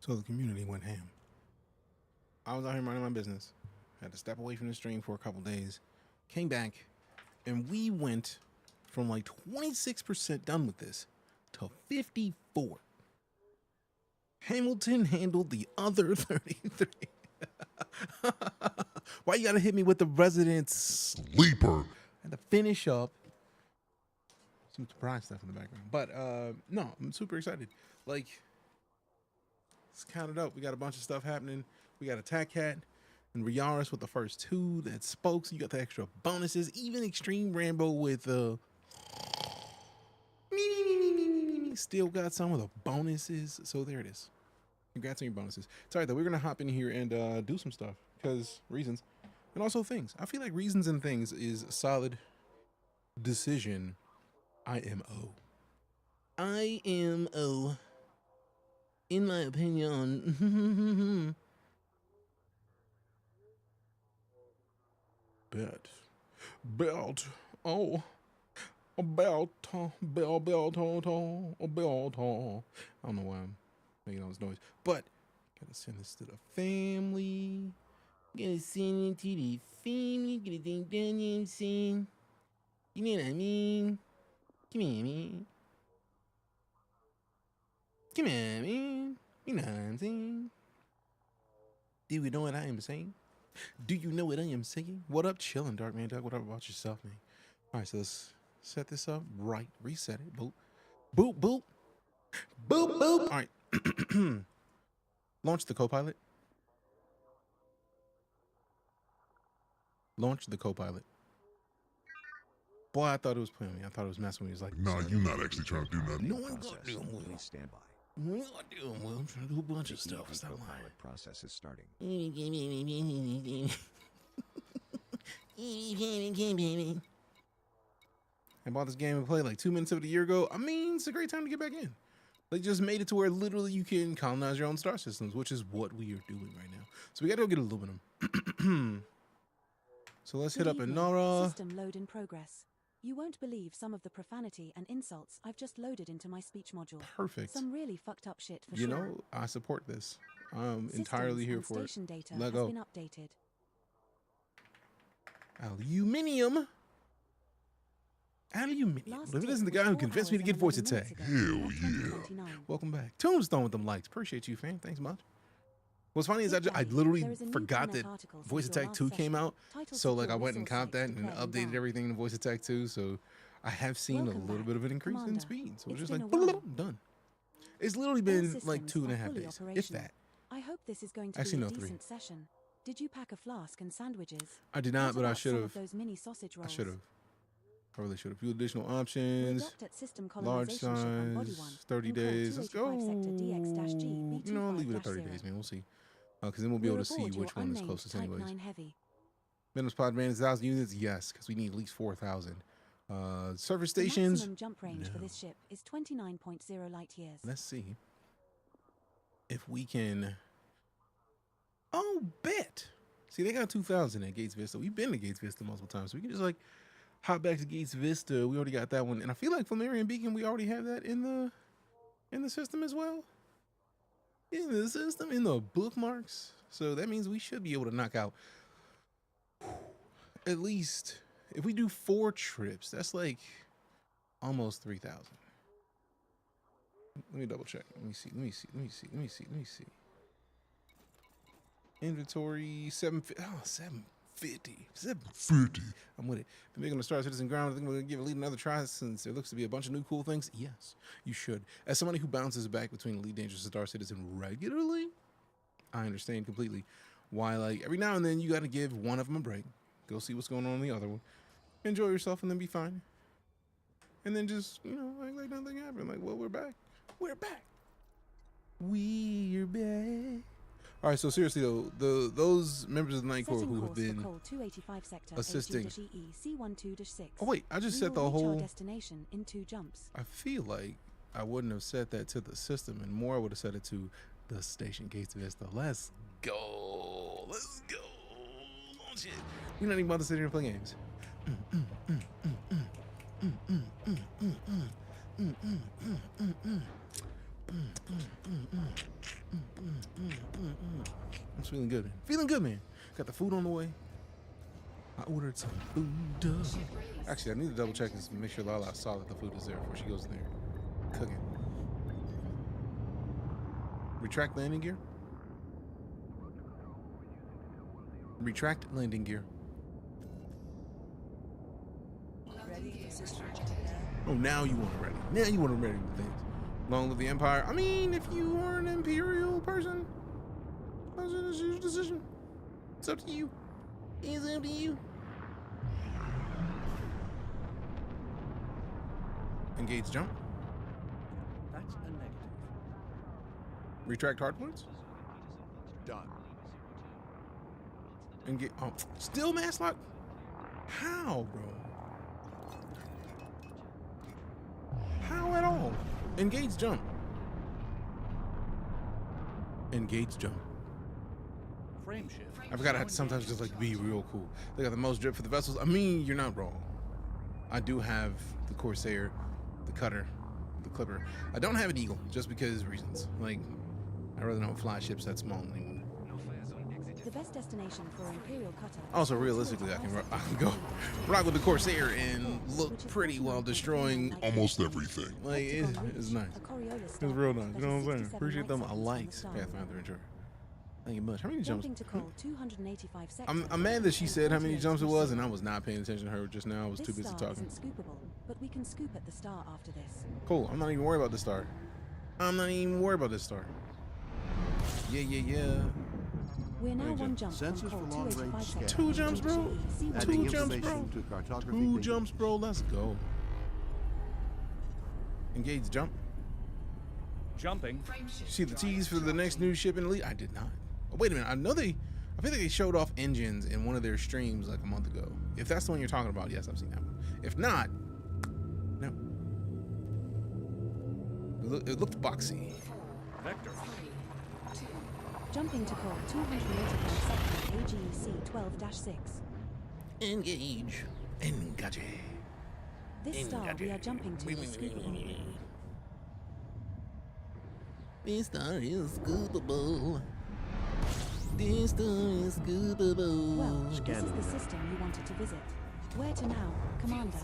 So the community went ham. I was out here minding my business. Had to step away from the stream for a couple days. Came back, and we went from like 26% done with this to 54. Hamilton handled the other 33. Why you gotta hit me with the resident sleeper? And to finish up some surprise stuff in the background. But no, I'm super excited. Like, let's count it up. We got a bunch of stuff happening. We got Attack Cat and Riaris with the first two that spoke. So you got the extra bonuses. Even Extreme Rambo with still got some of the bonuses. So there it is. Congrats on your bonuses. It's all right though. We're gonna hop in here and do some stuff because reasons, and also things. I feel like reasons and things is a solid decision. IMO. IMO. In my opinion. Belt. Oh. A belt. I don't know why I'm making all this noise, but gotta send this to the family. Gotta send it to the family. Get a thing done, you know what I'm saying? You know what I mean? Come here, man. Come on, man. You know what I'm saying? Do you know what I am saying? Do you know what I am saying? What up, chillin', Dark Man Doug? What up about yourself, man? All right, so let's set this up right. Reset it. Boop. Boop, boop. Boop, boop. All right. Launch the co-pilot. Launch the co-pilot. Boy, I thought it was playing me. I thought it was messing with me. He was like, no, you're not actually trying to do nothing. No one got to do them. Please stand by. I'm trying to do a bunch of stuff. Stop lying. Process is starting. I bought this game and played like 2 minutes of it a year ago. I mean, it's a great time to get back in. They just made it to where literally you can colonize your own star systems, which is what we are doing right now. So we got to go get aluminum. So let's hit up Inara. System load in progress. You won't believe some of the profanity and insults I've just loaded into my speech module. Perfect. Some really fucked up shit for you sure. know, I support this. I'm Systems entirely here and for it. station data Let has go. been updated. Aluminium. Aluminium. Last If it tip isn't the was guy who 4 convinced me to hours get and voice 11 minutes attack. ago, Hell at yeah. 20:29. Welcome back. Tombstone with them likes. Appreciate you, fam. Thanks much. What's funny is I There literally is a new forgot comment that article since Voice your Attack last 2 came session, out. titled So like I Secure went and Resource comped that Sites and Declared updated Inbound. everything in Voice Attack 2. So I have seen Welcome a little back, bit of an increase in Commander. speed. So it's It's just like been a while. done. It's literally All been systems like 2.5 are fully days, if operational. that. I hope this is going to Actually, be a no, 3. decent session. Did you pack a flask and sandwiches? I did not, What but I about should some have. of those mini sausage I rolls? should have. I really should have. Few additional We options. docked at system Large colonization ship on Body size, 1. 30 in code days. Let's go. 285 sector DX-G You know, I'll leave it at 30 B25-0. days, man. We'll see. Because then we'll be We're able to see aboard your which one is unnamed closest Type anyways. 9 Heavy. Minimum pod man is 1,000 units. Yes, because we need at least 4,000. Surface The stations. maximum jump range for No. this ship is 29.0 light years. Let's see if we can. Oh, bet. See, they got 2,000 at Gates Vista. We've been to Gates Vista multiple times, so we can just like hop back to Gates Vista. We already got that one, and I feel like Flammarian Beacon, we already have that in the system as well. In the system, in the bookmarks. So that means we should be able to knock out at least, if we do 4 trips, that's like almost 3,000. Let me double check. Let me see. Inventory 750. 750. I'm with it. If making a Star Citizen ground, I think we're gonna give Elite another try since there looks to be a bunch of new cool things. Yes, you should. As somebody who bounces back between EliteDangerous and Star Citizen regularly, I understand completely why, like, every now and then you got to give one of them a break. Go see what's going on in the other one. Enjoy yourself and then be fine. And then just, you know, act like nothing happened. Like, well, we're back. We're back. We're back. All right, so seriously though, those members of the Night Corps Setting who have course for been Col 285 sector assisting. AG-E C12-6. Oh wait, I just We set the will reach our whole. destination in 2 jumps. I feel like I wouldn't have set that to the system, and more I would have set it to the station Gates Vista. Let's go. Let's go. Launch it. We're not even about to sit here and play games. Feeling good, man. Feeling good, man. Got the food on the way. I ordered some food. Actually, I need to double check this and make sure Lala saw that the food is there before she goes in there cooking. Retract landing gear. Retract landing gear. Oh, now you want to ready. Now you want to ready with things. Long live the Empire. I mean, if you are an Imperial person, that's your decision. It's up to you. It's up to you. Engage jump. That's a negative. Retract hard points. Done. Engage. Oh, still mass lock? How, bro? How at all? Engage jump. Engage jump. Frame shift. I forgot I had to sometimes just like be real cool. They got the most drip for the vessels. I mean, you're not wrong. I do have the Corsair, the Cutter, the Clipper. I don't have an Eagle just because reasons. Like, I really don't fly ships that small anymore. The best destination for an Imperial cutter. Also, realistically, I can go rock with the Corsair and look pretty while destroying almost everything. Like, it's nice. It's real nice. You know what I'm saying? Appreciate them. I like Pathfinder Intro. Thank you much. How many jumps? I'm mad that she said how many jumps it was, and I was not paying attention to her just now. I was too busy talking. But we can scoop at the star after this. Cool. I'm not even worried about this star. I'm not even worried about this star. Yeah. We're now one jump Sensors from for long range scan. 2 jumps, bro. Adding 2 jumps, bro. information to cartography 2 thinking. jumps, bro. Let's go. Engage jump. Jumping. See the tease for the next new ship in Elite? I did not. Oh, wait a minute. I feel like they showed off engines in one of their streams like a month ago. If that's the one you're talking about, yes, I've seen that one. If not, no. It looked boxy. Vector. Jumping to call 285 AGC 12-6. Engage. Engage. This star we are jumping to is scoopable. This star is scoopable. This star is scoopable. Well, this is the system you wanted to visit. Where to now, Commander?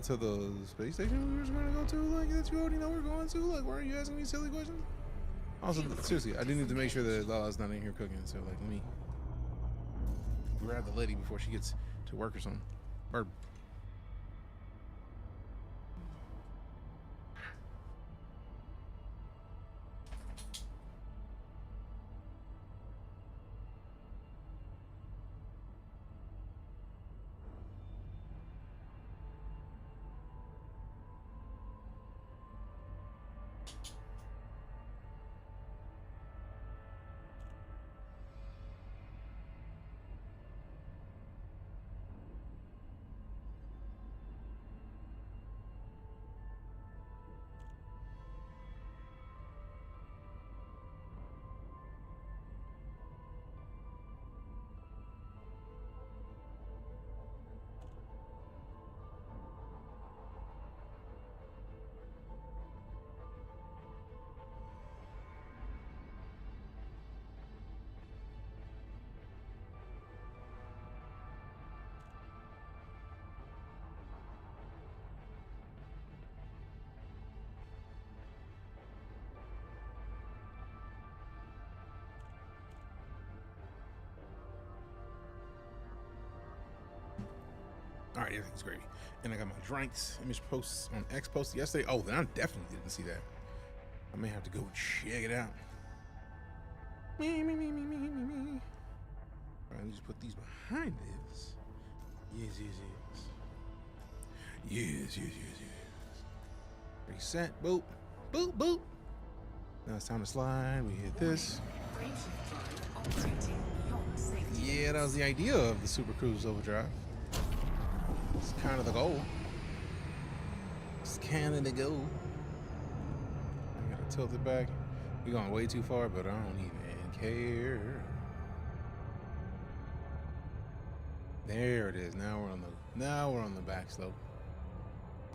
To the space station we were going to go to, like, that you already know we're going to? Like, why are you asking me silly questions? Also, seriously, I do need to make sure that Lala's not in here cooking, so, like, let me grab the lady before she gets to work or something. Or all right, everything's great. And I got my drinks. Image posts on X posted yesterday. Oh, then I definitely didn't see that. I may have to go check it out. Me. All right, let me just put these behind this. Yes. Reset. Boop. Now it's time to slide. We hit this. Yeah, that was the idea of the Super Cruise Overdrive. It's kind of the goal. I gotta tilt it back. We're going way too far, but I don't even care. There it is. Now we're on the back slope.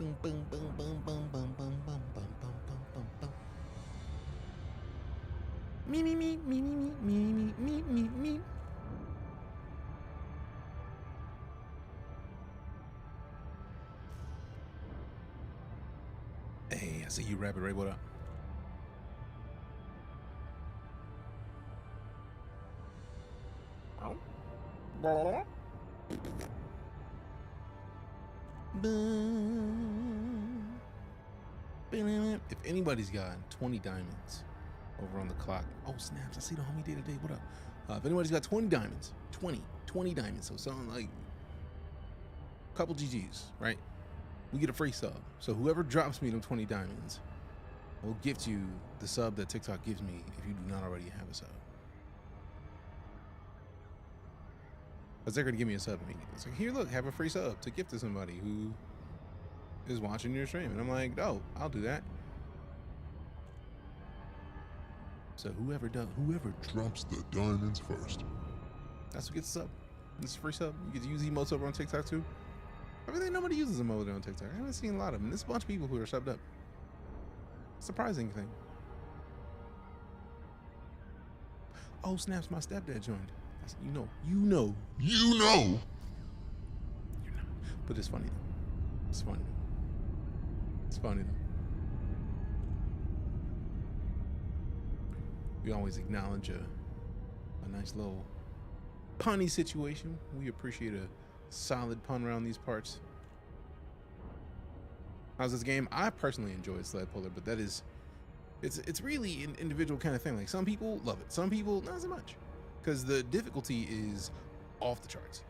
Boom, boom, boom, boom, boom, boom, boom, boom, boom, boom, boom, boom, boom. Me, me, me, me, me, me, me, me, me, me. Hey, I see you, Rabbit Ray. What up? If anybody's got 20 diamonds over on the clock, oh snaps! I see the homie day today. What up? If anybody's got 20 diamonds, 20 diamonds, so something like a couple GGs, right? We get a free sub. So whoever drops me them 20 diamonds will gift you the sub that TikTok gives me if you do not already have a sub. Because they're going to give me a sub immediately. It's like, here, look, have a free sub to gift to somebody who is watching your stream. And I'm like, oh, I'll do that. So whoever drops the diamonds first. that's who gets a sub. This is a free sub. You get to use emotes over on TikTok too. I really nobody uses emotes on TikTok. I haven't seen a lot of them. There's a bunch of people who are subbed up. Surprising thing. Oh snaps! My stepdad joined. You know. You know. You're not. But it's funny though. It's funny though. It's funny though. We always acknowledge a nice little punny situation. We appreciate a solid pun around these parts. How's this game? I personally enjoy Sled Puller, but that is, it's really an individual kind of thing. Like some people love it, some people not so much, because the difficulty is off the charts.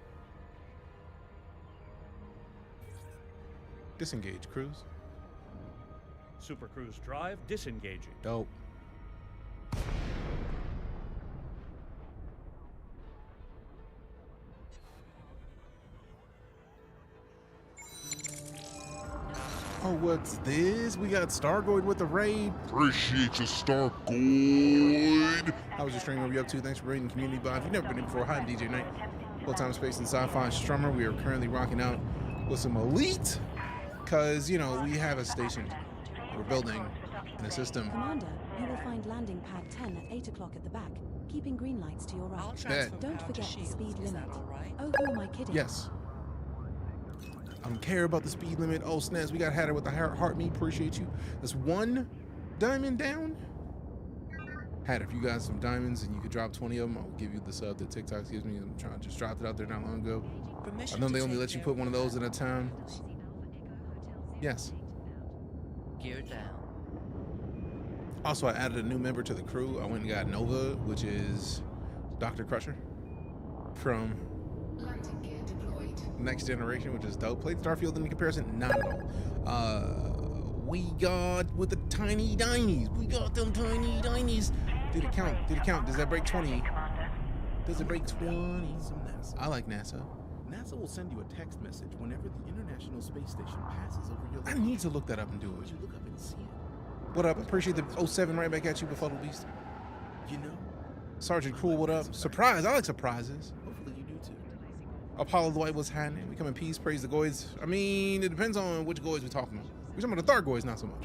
Disengage, Cruise. Super Cruise Drive disengaging. Dope. Oh, what's this? We got Stargoid with the raid. Appreciate you, Stargoid. How was your stream? What are you up to? Thanks for raiding community bot. If you've never been in before, hi, I'm DeejayKnight. Full-time space and sci-fi strummer. We are currently rocking out with some elite, because, you know, we have a station we're building in a system. Commander, you will find landing pad 10 at 8 o'clock at the back, keeping green lights to your right. Bet. Don't forget the speed limit. Oh, who am I kidding? Yes. I don't care about the speed limit. Oh, snaps. We got Hatter with the heart me. Appreciate you. That's one diamond down. Hatter, if you got some diamonds and you could drop 20 of them, I'll give you the sub that TikTok gives me. I'm trying to just dropped it out there not long ago. I know they only let you put one of those at a time. Yes. Gear down. Also, I added a new member to the crew. I went and got Nova, which is Dr. Crusher from Next Generation, which is dope. Played Starfield in comparison? Not at all. We got with the tiny dinies. We got them tiny dinies. Did it count? Did it count? Does that break 20? Does it break 20? I like NASA. NASA will send you a text message whenever the International Space Station passes over your I location. need to look that up and do it. You look up and see it. What up? Appreciate the 07 right back at you, Befuddled Beast. You know? Sergeant Cool, what up? Surprise! I like surprises. Hopefully you do too. Apollo Dwight, what's happening? We come in peace, praise the Goids. I mean, it depends on which Goids we're talking about. We're talking about the Thargoids, not so much.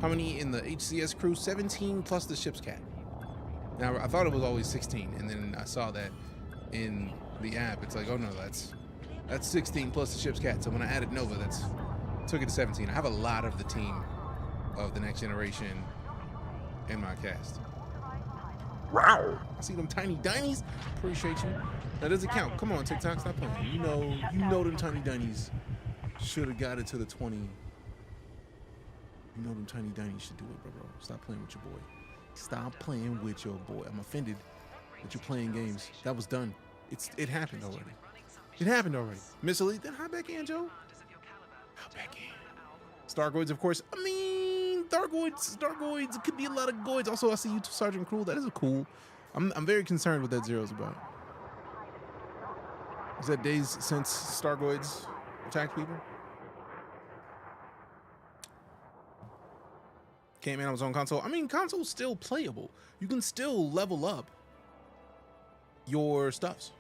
How many in the HCS crew? 17 plus the ship's cat. Now, I thought it was always 16, and then I saw that in the app. It's like, oh no, that's 16 plus the ship's cat. So when I added Nova, that's took it to 17. I have a lot of the team of the Next Generation in my cast. Wow! I see them tiny dinies. Appreciate you. That doesn't count. Come on, TikTok, stop playing. You know them tiny dinies should have got it to the 20. You know them tiny dinies should do it, bro. Stop playing with your boy. Stop playing with your boy. I'm offended that you're playing games. That was done. It happened already. It happened already. Miss Elite, then hop back in, Joe. Hop back in. Stargoids, of course. I mean, Stargoids. It could be a lot of Goids. Also, I see you, Sergeant Cruel. That is a cool. I'm very concerned what that zero's about. Is that days since Stargoids attacked people? Can't man, I was on console. I mean, console's still playable. You can still level up your stuffs.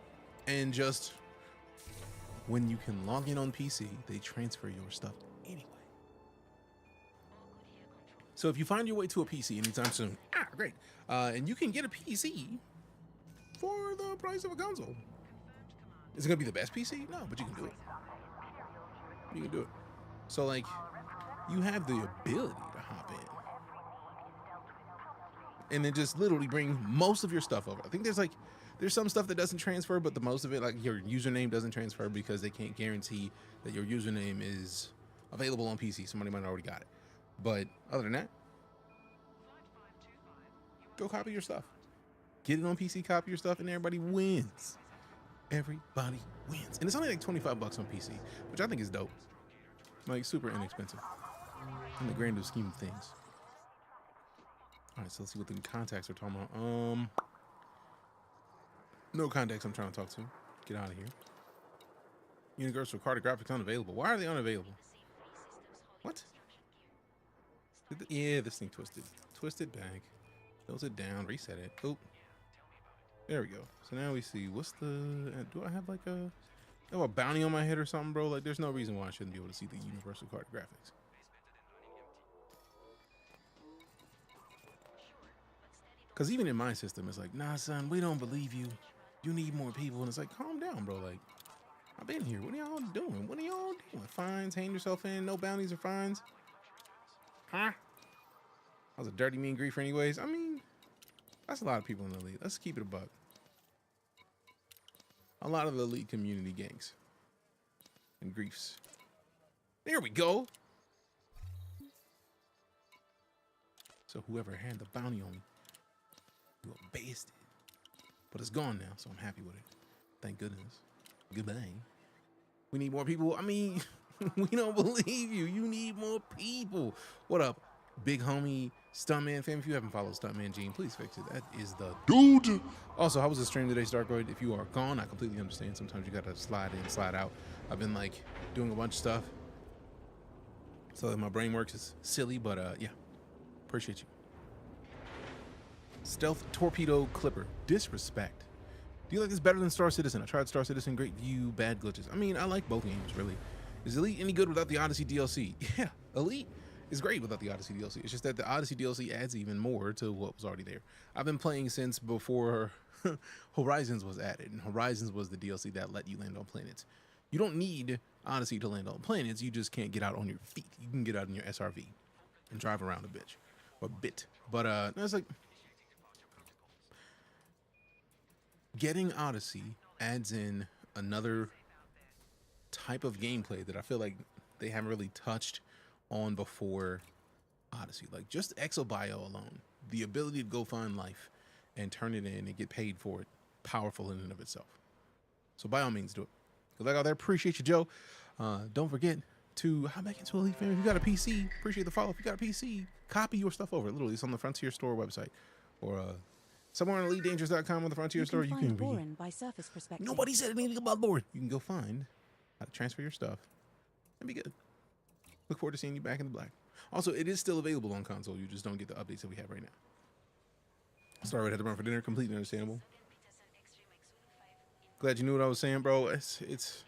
And just when you can log in on PC, they transfer your stuff anyway. So if you find your way to a PC anytime soon, great. And you can get a PC for the price of a console. Is it gonna be the best PC? No, but you can do it. You can do it. So like, you have the ability to hop in and then just literally bring most of your stuff over. I think there's some stuff that doesn't transfer, but the most of it, like your username doesn't transfer because they can't guarantee that your username is available on PC. Somebody might have already got it. But other than that, go copy your stuff. Get it on PC, copy your stuff, and everybody wins. Everybody wins. And it's only like 25 bucks on PC, which I think is dope. Like super inexpensive in the grander scheme of things. All right, so let's see what the contacts are talking about. No contacts I'm trying to talk to. Get out of here. Universal cartographics unavailable. Why are they unavailable? What? Yeah, this thing twisted. Twisted back. Close it down. Reset it. Oh. There we go. So now we see. What's the... do I have like a bounty on my head or something, bro? Like, there's no reason why I shouldn't be able to see the universal cartographics. Because even in my system, it's like, nah, son, we don't believe you. You need more people. And it's like, calm down, bro. Like, I've been here. What are y'all doing? What are y'all doing? Fines, hand yourself in. No bounties or fines. Huh? I was a dirty, mean griefer anyways. I mean, that's a lot of people in the elite. Let's keep it a buck. A lot of the elite community gangs and griefs. There we go. So whoever had the bounty on me, you were basted. But it's gone now, so I'm happy with it. Thank goodness. Goodbye. We need more people. I mean, we don't believe you. You need more people. What up, big homie Stuntman fam? If you haven't followed Stuntman Gene, please fix it. That is the Dude! Also, how was the stream today, Stargoid? If you are gone, I completely understand. Sometimes you gotta slide in, slide out. I've been like doing a bunch of stuff, so that my brain works is silly, but yeah, appreciate you. Stealth Torpedo Clipper. Disrespect. Do you like this better than Star Citizen? I tried Star Citizen, great view, bad glitches. I mean, I like both games, really. Is Elite any good without the Odyssey DLC? Yeah, Elite is great without the Odyssey DLC. It's just that the Odyssey DLC adds even more to what was already there. I've been playing since before Horizons was added, and Horizons was the DLC that let you land on planets. You don't need Odyssey to land on planets, you just can't get out on your feet. You can get out in your SRV and drive around a bitch, or bit. But no, it's like, getting Odyssey adds in another type of gameplay that I feel like they haven't really touched on before Odyssey. Like just Exobio alone, the ability to go find life and turn it in and get paid for it, powerful in and of itself. So by all means do it. Good luck out there. Appreciate you, Joe. Don't forget to hop back into Elite Family. If you got a PC, appreciate the follow. If you got a PC, copy your stuff over. Literally, it's on the Frontier Store website, or somewhere on EliteDangerous.com on the Frontier Store. You can Boring by surface perspective. Nobody said anything about boring. You can go find how to transfer your stuff and be good. Look forward to seeing you back in the black. Also, it is still available on console. You just don't get the updates that we have right now. Sorry, I had to run for dinner. Completely understandable. Glad you knew what I was saying, bro. It's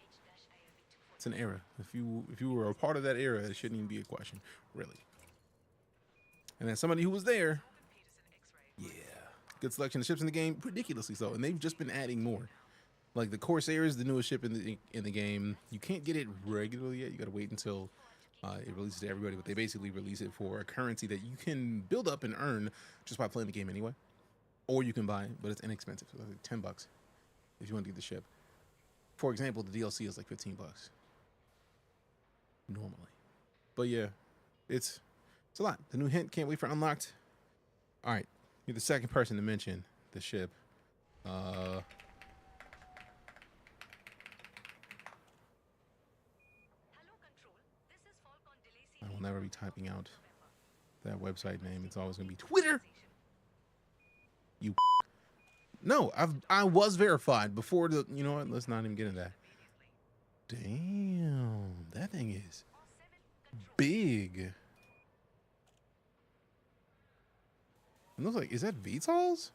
an era. If you were a part of that era, it shouldn't even be a question, really. And as somebody who was there, yeah, good selection of ships in the game, ridiculously so. And they've just been adding more. Like the Corsair is the newest ship in the game. You can't get it regularly yet. You got to wait until it releases to everybody. But they basically release it for a currency that you can build up and earn just by playing the game anyway. Or you can buy it, but it's inexpensive. So it's like $10 if you want to get the ship. For example, the DLC is like $15 normally. But yeah, it's a lot. The new hint, can't wait for Unlocked. All right, you're the second person to mention the ship. I will never be typing out that website name. It's always gonna be Twitter. You. No, I was verified before the. You know what? Let's not even get into that. Damn, that thing is big. It looks like, is that VTOLs?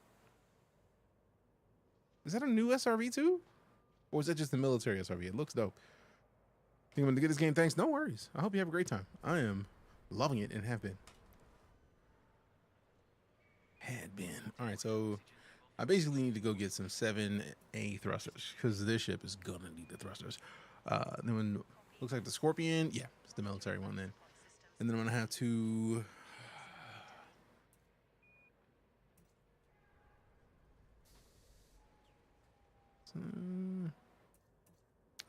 Is that a new SRV too? Or is that just the military SRV? It looks dope. Think I'm gonna get this game? Thanks. No worries. I hope you have a great time. I am loving it and have been. had been. All right, so I basically need to go get some 7A thrusters because this ship is gonna need the thrusters. Then when looks like the Scorpion, yeah, it's the military one then. And then I'm gonna have to.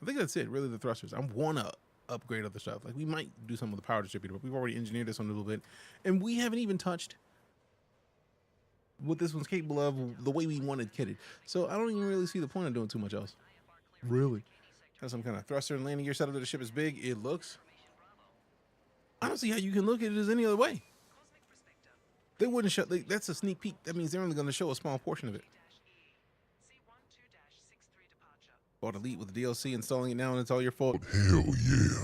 I think that's it, really, the thrusters. I want to upgrade other stuff. Like, we might do some with the power distributor, but we've already engineered this one a little bit. And we haven't even touched what this one's capable of, the way we want it kitted. So I don't even really see the point of doing too much else. Really? Has some kind of thruster and landing gear setup that the ship is big. It looks. I don't see how you can look at it as any other way. They wouldn't show. That's a sneak peek. That means they're only going to show a small portion of it. Bought Elite with the DLC, installing it now, and it's all your fault. Hell yeah.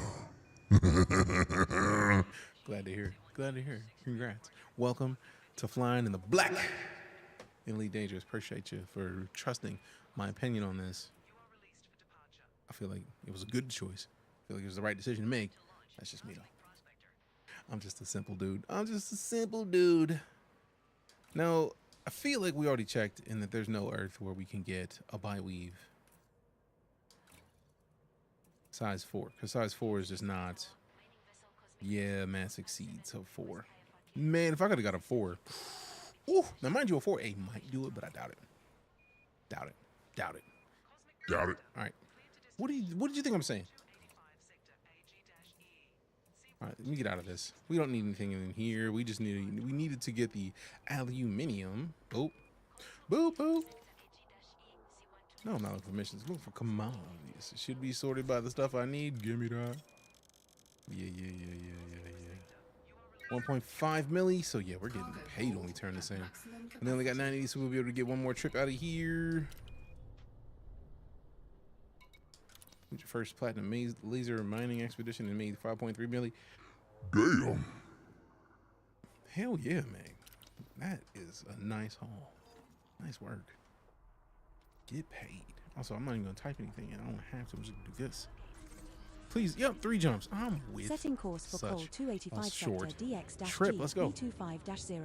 Glad to hear. Glad to hear. Congrats. Welcome to flying in the black. EliteDangerous. Appreciate you for trusting my opinion on this. I feel like it was a good choice. I feel like it was the right decision to make. That's just me, though. I'm just a simple dude. I'm just a simple dude. Now, I feel like we already checked in that there's no Earth where we can get a bi-weave size 4, because size 4 is just not. Yeah, mass exceeds of 4. Man, if I could have got a 4. Ooh, now mind you, a 4A might do it, but I doubt it. Doubt it. Doubt it. Doubt it. All right. What did you think I'm saying? All right, let me get out of this. We don't need anything in here. We just needed to get the aluminium. Boop. Boop, boop. No, I'm not looking for missions. I'm looking for commodities. It should be sorted by the stuff I need. Give me that. Yeah. 1.5 milli. So yeah, we're getting paid when we turn this in. And they only got 90, so we'll be able to get one more trip out of here. Your first platinum laser mining expedition and made 5.3 milli. Damn. Hell yeah, man. That is a nice haul. Nice work. Get paid. Also, I'm not even gonna type anything in. I don't have to. I'm just gonna do this. Please, yep, 3 jumps. I'm with Setting course for Col 285 short sector DX-G trip. Let's go. 325-0.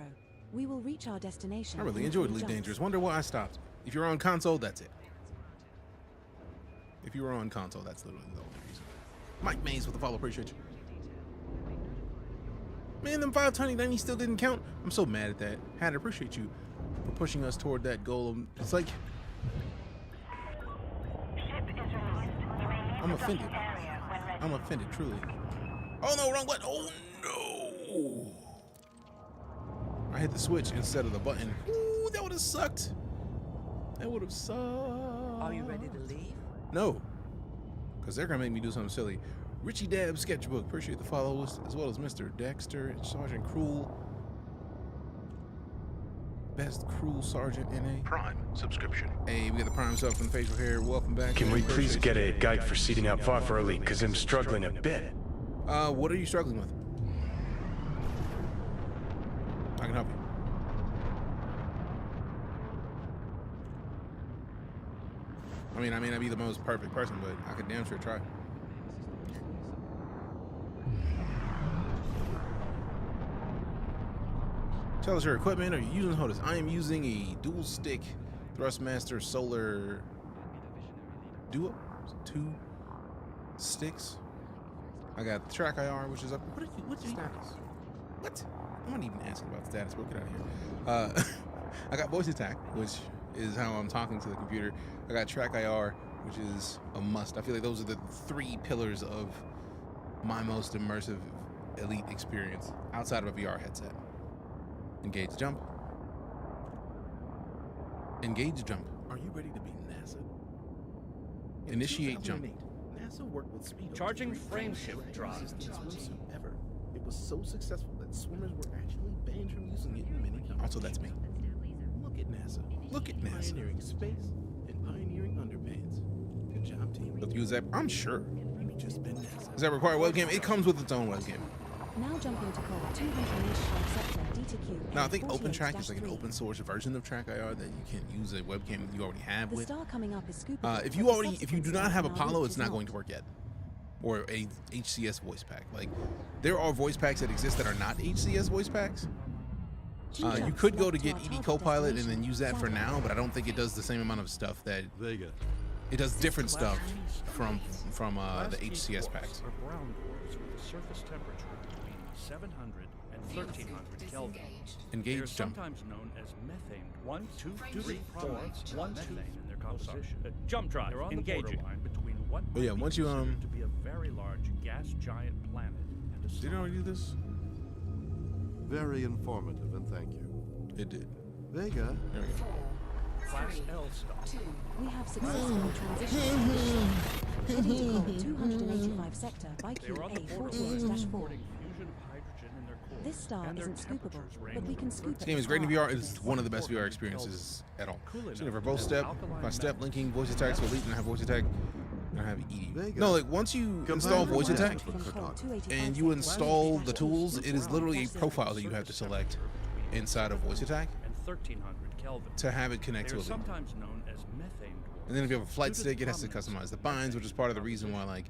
We will reach our destination. I really in enjoyed 3 EliteDangerous. jumps. Wonder why I stopped. If you're on console, that's it. If you were on console, that's literally the only reason. Mike Mays with the follow. Appreciate you. Man, them 520 still didn't count. I'm so mad at that. Had to appreciate you for pushing us toward that goal. It's like I'm offended. I'm offended, truly. Oh no, wrong button. Oh no. I hit the switch instead of the button. Ooh, that would have sucked. That would have sucked. Are you ready to leave? No. Because they're going to make me do something silly. Richie Dab Sketchbook. Appreciate the follows, as well as Mr. Dexter and Sergeant Cruel. Best Cruel Sergeant NA. Prime subscription. Hey, we got the Prime stuff from the facial hair. Welcome back. Can we please Appreciate get you. a guide for seating out far for Elite? Because I'm struggling a bit. What are you struggling with? I can help you. I mean, I may not be the most perfect person, but I could damn sure try. Tell us your equipment. Are you using HOTAS? I am using a dual stick Thrustmaster Solar Duo. 2 sticks. I got track IR, which is up. What's your status? What? I'm not even asking about the status. We'll get out of here. I got voice attack, which is how I'm talking to the computer. I got track IR, which is a must. I feel like those are the 3 pillars of my most immersive Elite experience outside of a VR headset. Engage jump. Engage jump. Are you ready to be NASA? In Initiate jump. 2008, NASA worked with Speedo. Charging to frame create shift the drive. fastest swimsuit ever. It was so successful that swimmers were actually banned from using it in many countries. Also, that's me. Look at NASA. Look at NASA. Pioneering space and pioneering underpants. Good job, team. Let's use that. I'm sure. You just been NASA. Does that require a webcam? It comes with its own webcam. Now jumping to Col 285 sector DTQ. Now, I think OpenTrack is like an 48-3. open source version of Track IR that you can use a webcam you already have The with. star coming up is Scuba. If you do not have Apollo, it's not going to work yet. Or a HCS voice pack. Like, there are voice packs that exist that are not HCS voice packs. You could go to get ED Copilot and then use that for now, but I don't think it does the same amount of stuff that Vega. it does. Different stuff from the HCS packs. Are brown dwarfs with a surface temperature between 700 and 1300 Kelvin. They are Engage jump. sometimes known as methane. 1, 2, 3, 4, 1, 2 in their composition. Jump drive. They're on Engaging. the borderline between what But yeah, might be once you, considered to be a very large gas giant planet and a Did it star. already do this? Very informative, and thank you. It did. Vega. There we go. Class L star. We have successfully transitioned. Heading to call 285 sector by They are on the borderline, QA-48-4. supporting fusion of hydrogen in their core. This star and their isn't scoopable, temperatures but range we can from scoop This it. game is great in VR. It's one of the best VR experiences at all. So for both step by step linking voice attack, so Elite and have voice attack, and I have ED. No, like once you install voice attack and you install the tools, it is literally a profile that you have to select inside of voice attack and 1300 Kelvin. to have it connect They to are Elite. sometimes known as methane dwarfs. And then if you have a flight Due to stick, it has to prominence customize the binds, which is part of the reason why, like,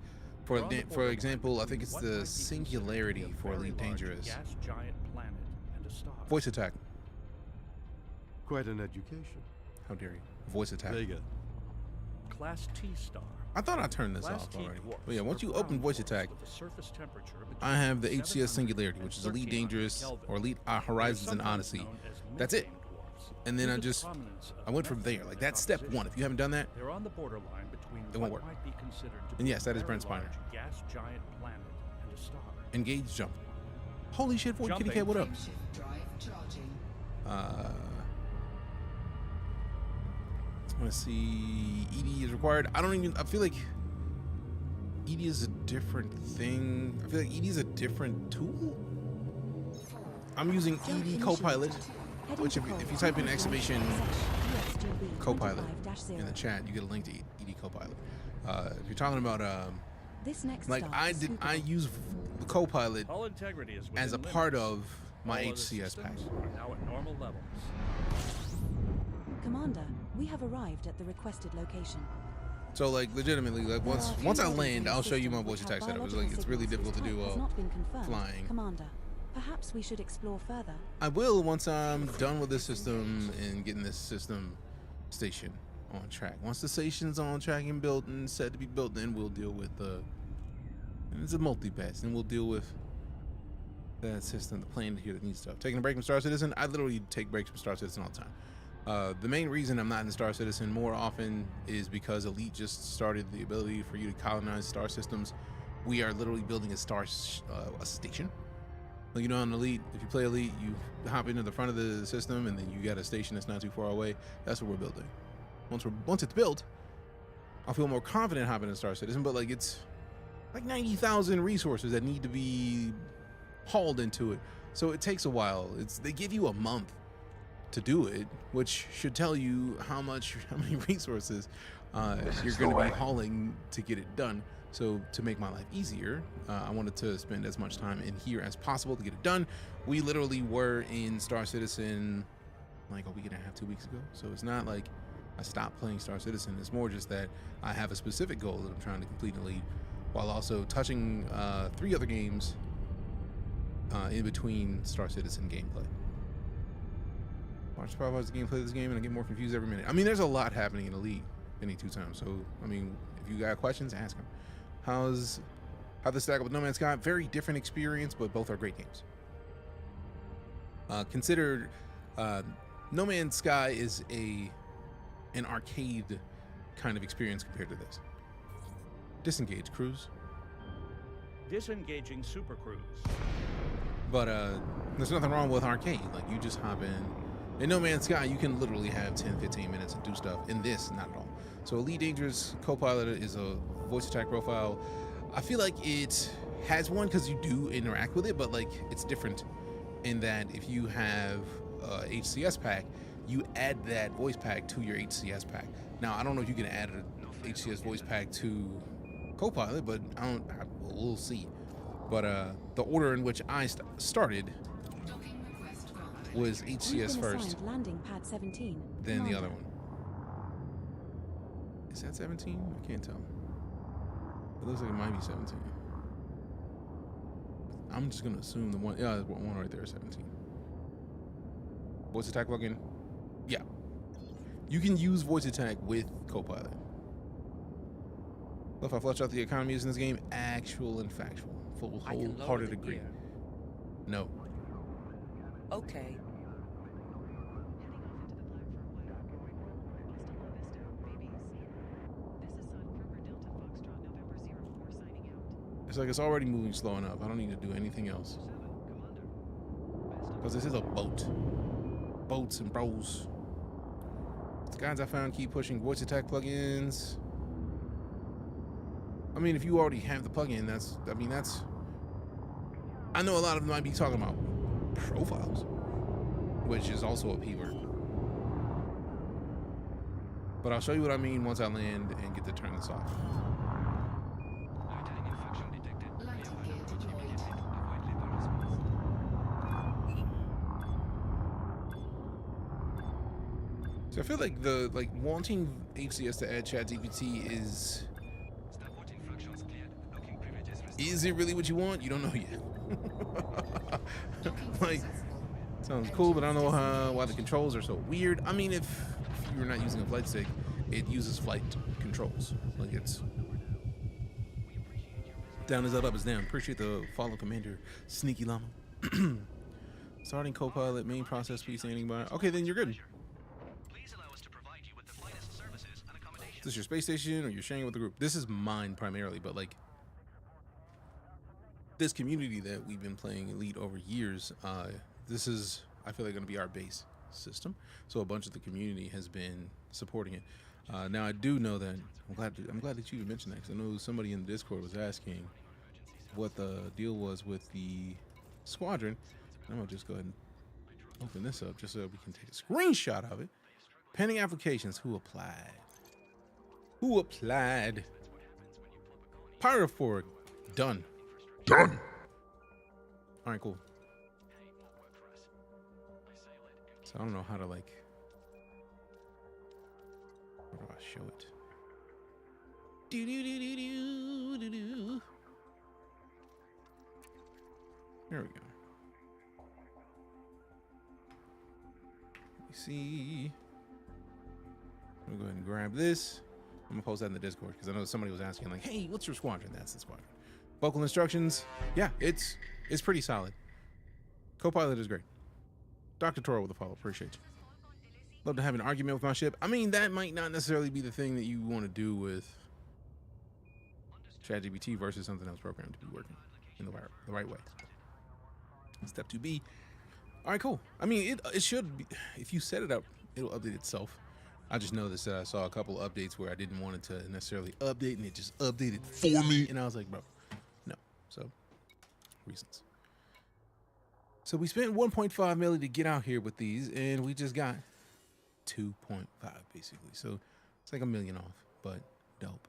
for example, I think it's the Singularity for EliteDangerous. Gas giant planet and a star. Voice attack. Quite an education. How dare you? Voice attack. Vega. Class T star. I thought I turned this Class off T already. dwarfs But yeah, once are you open brown voice dwarfs attack, with a surface temperature I have the between HCS 700 Singularity, and which is 1300 EliteDangerous Kelvin. or Elite They are Horizons and sometimes Odyssey. known as That's it. methane dwarfs. And then Due I to the just prominence of I went from methane there. in Like their that's step composition. one. If you haven't done that, They're on the borderline between It won't what work. might be considered to And be yes, that a is very Brent Spiner. large gas giant planet and a star. engage jump. Holy shit, Void Kitty Cat, what up? Let's see. ED is required. I feel like ED is a different thing. I feel like ED is a different tool. I'm using ED Copilot, which if you type in exclamation Copilot in the chat, you get a link to ED Copilot. If you're talking about This next like star I is did, I scoopable. use the Copilot Hull integrity is as a within part limits. of my All other HCS pack. systems are now at normal levels. Commander, we have arrived at the requested location. So like legitimately, like once I land, I'll show you my voice attack setup. It's like it's really difficult to do Has not been confirmed. flying. Commander, perhaps we should explore further. I will once I'm done with this system and getting this system station on track. Once the station's on track and built and said to be built, then we'll deal with the. And it's a multi-pass, and we'll deal with that system, the plane here that needs stuff. Taking a break from Star Citizen, I literally take breaks from Star Citizen all the time. The main reason I'm not in Star Citizen more often is because Elite just started the ability for you to colonize star systems. We are literally building a a station. Like, you know, on Elite, if you play Elite, you hop into the front of the system and then you got a station that's not too far away. That's what we're building. Once it's built, I'll feel more confident hopping in Star Citizen, but like it's like 90,000 resources that need to be hauled into it. So it takes a while. They give you a month to do it, which should tell you how many resources you're going to be hauling to get it done. So to make my life easier, I wanted to spend as much time in here as possible to get it done. We literally were in Star Citizen like a week and a half, 2 weeks ago. So it's not like I stopped playing Star Citizen. It's more just that I have a specific goal that I'm trying to complete in Elite, while also touching 3 other games in between Star Citizen gameplay. Watch probably the gameplay of this game and I get more confused every minute. I mean, there's a lot happening in Elite any 2 times. So, I mean, if you got questions, ask them. How this stack up with No Man's Sky? Very different experience, but both are great games. Consider No Man's Sky is an arcade kind of experience compared to this. Disengage, cruise. Disengaging Super Cruise. But there's nothing wrong with arcade. Like, you just hop in. In No Man's Sky, you can literally have 10-15 minutes and do stuff. In this, not at all. So EliteDangerous Copilot is a voice attack profile. I feel like it has one because you do interact with it, but like it's different in that if you have a HCS pack, you add that voice pack to your HCS pack. Now, I don't know if you can add an HCS voice pack to Copilot, but we'll see. But the order in which I started was HCS first, Landing pad 17. then the Commander. other one. Is that 17? I can't tell. It looks like it might be 17. I'm just gonna assume the one, yeah, the one right there is 17. Voice attack plugin. Yeah. You can use voice attack with Copilot. If I flesh out the economies in this game, actual and factual. Full wholehearted agree. No. Okay. It's like it's already moving slow enough. I don't need to do anything else. Because this is a boat. Boats and bros. The guys I found keep pushing voice attack plugins. I mean, if you already have the plugin, that's... I know a lot of them might be talking about profiles, which is also a P word. But I'll show you what I mean once I land and get to turn this off. So I feel like wanting HCS to add ChatGPT is it really what you want? You don't know yet. Like, sounds cool, but I don't know why the controls are so weird. I mean, if you're not using a flight stick, it uses flight controls. Like, it's down is up is down. Appreciate the follow, Commander Sneaky Llama. Starting Copilot, main process, please standing by. Okay, then you're good. Is this your space station or you're sharing it with the group? This is mine primarily, but like this community that we've been playing Elite over years, this is, I feel like, going to be our base system. So a bunch of the community has been supporting it. Now I do know that I'm glad that you mentioned that, because I know somebody in the Discord was asking what the deal was with the squadron. I'm gonna just go ahead and open this up just so we can take a screenshot of it. Pending applications. Who applied? Who applied? Pirate Ford. Done. Done. All right, cool. So I don't know how to, like, how do I show it? Do do do do do do do. There we go. Let me see. I'm gonna go ahead and grab this. I'm gonna post that in the Discord because I know somebody was asking, like, "Hey, what's your squadron?" That's the squadron. Vocal instructions. Yeah, it's pretty solid. Copilot is great. Dr. Toro with a follow. Appreciate you. Love to have an argument with my ship. I mean, that might not necessarily be the thing that you want to do with ChatGPT versus something else programmed to be working in the right way. Step 2B. All right, cool. I mean, it should be, if you set it up, it'll update itself. I just noticed that I saw a couple of updates where I didn't want it to necessarily update, and it just updated for me. And I was like, bro, no. So, reasons. So we spent 1.5 million to get out here with these, and we just got 2.5 basically. So it's like $1 million off, but dope.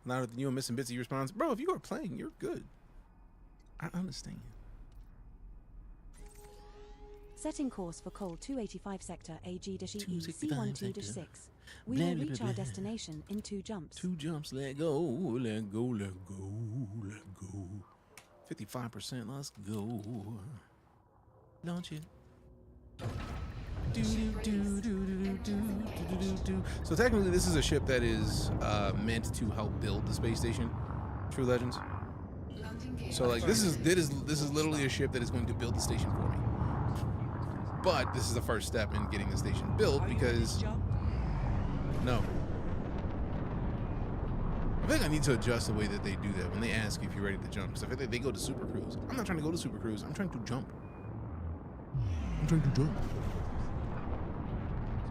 Louder than you and Missing Bitsy responds, bro, if you are playing, you're good. I understand. Setting course for Col 285 sector AG-EE 265 C12-6. We will reach our destination in 2 jumps. 2 jumps, let go, let go, let go, let go. 55%, let's go. Launch it. So technically this is a ship that is meant to help build the space station, True Legends. So like this is literally a ship that is going to build the station for me. But this is the first step in getting the station built because no. I think I need to adjust the way that they do that when they ask if you're ready to jump. Because I feel like they go to Super Cruise. I'm not trying to go to Super Cruise. I'm trying to jump.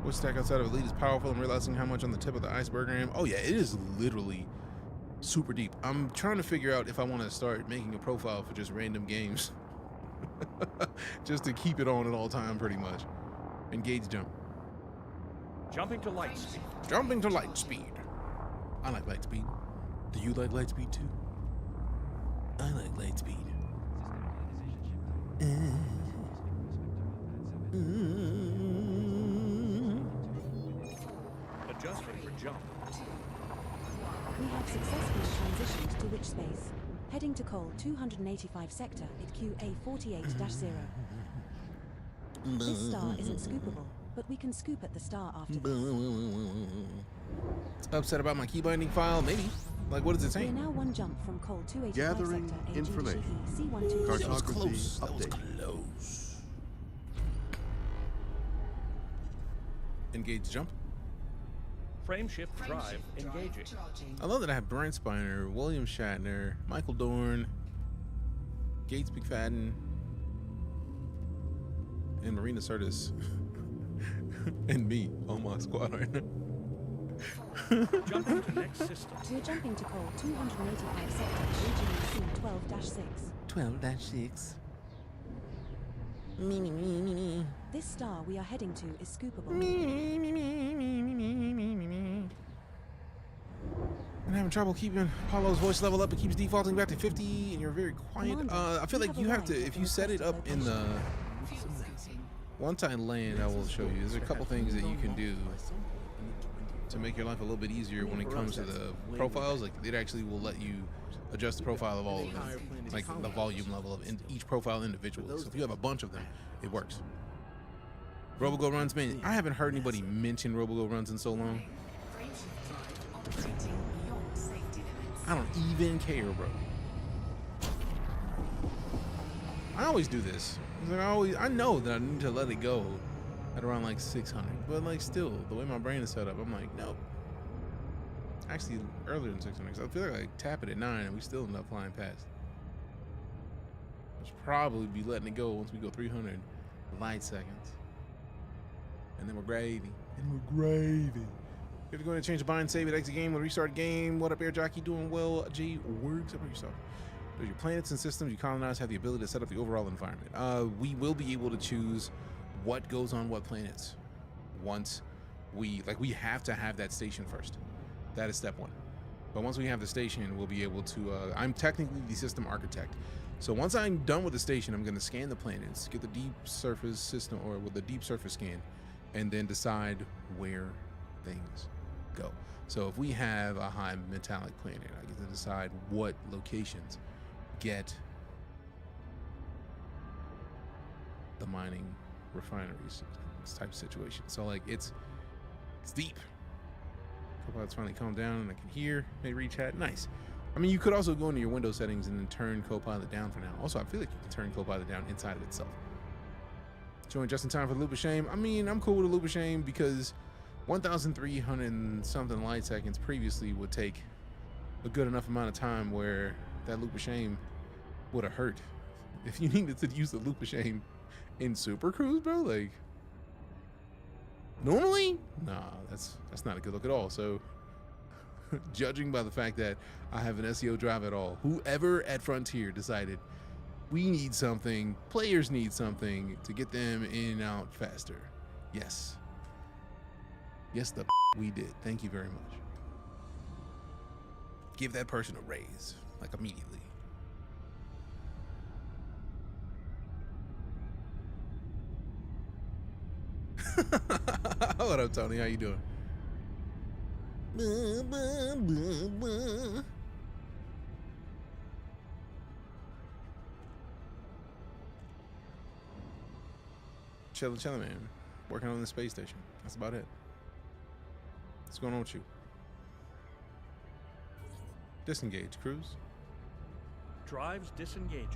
What stack outside of Elite is powerful? I'm realizing how much on the tip of the iceberg I am. Oh yeah, it is literally super deep. I'm trying to figure out if I want to start making a profile for just random games. Just to keep it on at all time, pretty much. Engage jump. Jumping to light speed. Jumping to light speed. I like light speed. Do you like light speed too? I like light speed. Adjusting for jump. We have successfully transitioned to witch space. Heading to Col 285 sector at QA48-0. This star isn't scoopable, but we can scoop at the star after this. Upset about my key binding file? Maybe. Like, what does it We say? are now one jump from Col 285 Gathering sector information. C12. Cartography That was close. That was update. close. Engage jump. Frameshift drive engaging. I love that I have Brent Spiner, William Shatner, Michael Dorn, Gates McFadden, and Marina Sirtis. And me on my squad right now. Jumping to next system. We're jumping to Col 285 sector AGC 12-6. 12-6. Me. This star we are heading to is scoopable. I'm having trouble keeping Paulo's voice level up. It keeps defaulting back to 50, and you're very quiet. Commander, I feel we like have you have to, arrived if at you the set it up requested in the location. one-time land, I will show you. There's a couple things that you can do to make your life a little bit easier when it comes to the profiles. Like, it actually will let you adjust the profile of all of them, like the volume level of each profile individually. So if you have a bunch of them, it works. RoboGo runs, man. I haven't heard anybody mention RoboGo runs in so long. I don't even care, bro. I always do this. Like I know that I need to let it go at around like 600, but like still, the way my brain is set up, I'm like, nope. Actually, earlier than 600. So I feel like I tap it at 9 and we still end up flying past. I should probably be letting it go once we go 300 light seconds. And then we're gravy. You have to go ahead and change the bind, save it, exit game, we'll restart game. What up, Air Jockey? Doing well. G works. How about yourself? Does your planets and systems you colonize have the ability to set up the overall environment? We will be able to choose what goes on what planets once we have to have that station first. That is step 1. But once we have the station, we'll be able to, I'm technically the system architect. So once I'm done with the station, I'm going to scan the planets, get the deep surface system, or with the deep surface scan, and then decide where things go. So if we have a high metallic planet, I get to decide what locations get the mining refineries type of situation. So like it's deep. Copilot's finally calmed down and I can hear. They reach chat. Nice. I mean, you could also go into your window settings and then turn Copilot down for now. Also, I feel like you can turn Copilot down inside of itself. Join just in time for the loop of shame. I mean, I'm cool with a loop of shame because 1,300 and something light seconds previously would take a good enough amount of time where that loop of shame would have hurt. If you needed to use the loop of shame in Super Cruise, bro, like normally, nah, that's not a good look at all. So judging by the fact that I have an SEO drive at all, whoever at Frontier decided we need something, players need something to get them in and out faster. Yes, we did. Thank you very much. Give that person a raise, like immediately. What up, Tony? How you doing? Chillin', man. Working on the space station. That's about it. What's going on with you? Disengage, cruise. Drives disengaging.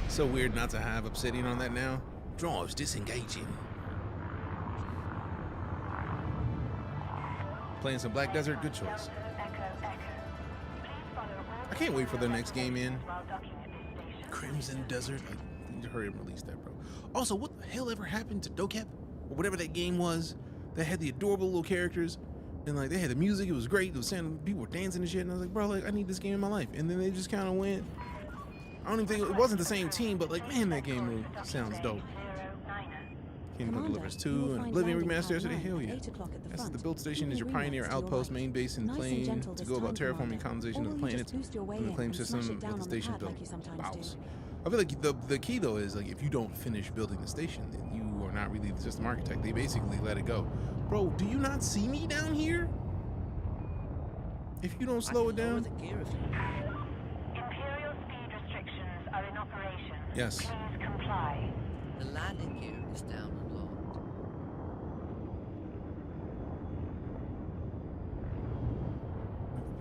So weird not to have Obsidian on that now. Drives disengaging. Playing some Black Desert, good choice. I can't wait for the next game in. Crimson Desert. I need to hurry and release that, bro. Also, what the hell ever happened to Dokep? Or whatever that game was. That had the adorable little characters. And like they had the music, it was great. It was saying people were dancing and shit. And I was like, bro, like I need this game in my life. And then they just kind of went. I don't even think it wasn't the same team, but like, man, that game sounds dope. Kingdom of Deliverance 2 and Oblivion Remastered today. Hell yeah. That's the build station is your pioneer outpost, main base, and plane to go about terraforming colonization of the planets and the claim system with the station built. Bows. I feel like the key though is like if you don't finish building the station, then you are not really the system architect. They basically let it go. Bro, do you not see me down here? If you don't I slow it can lower down. the gear if you Imperial speed restrictions are in operation. Yes. Please comply. The landing gear is down and locked.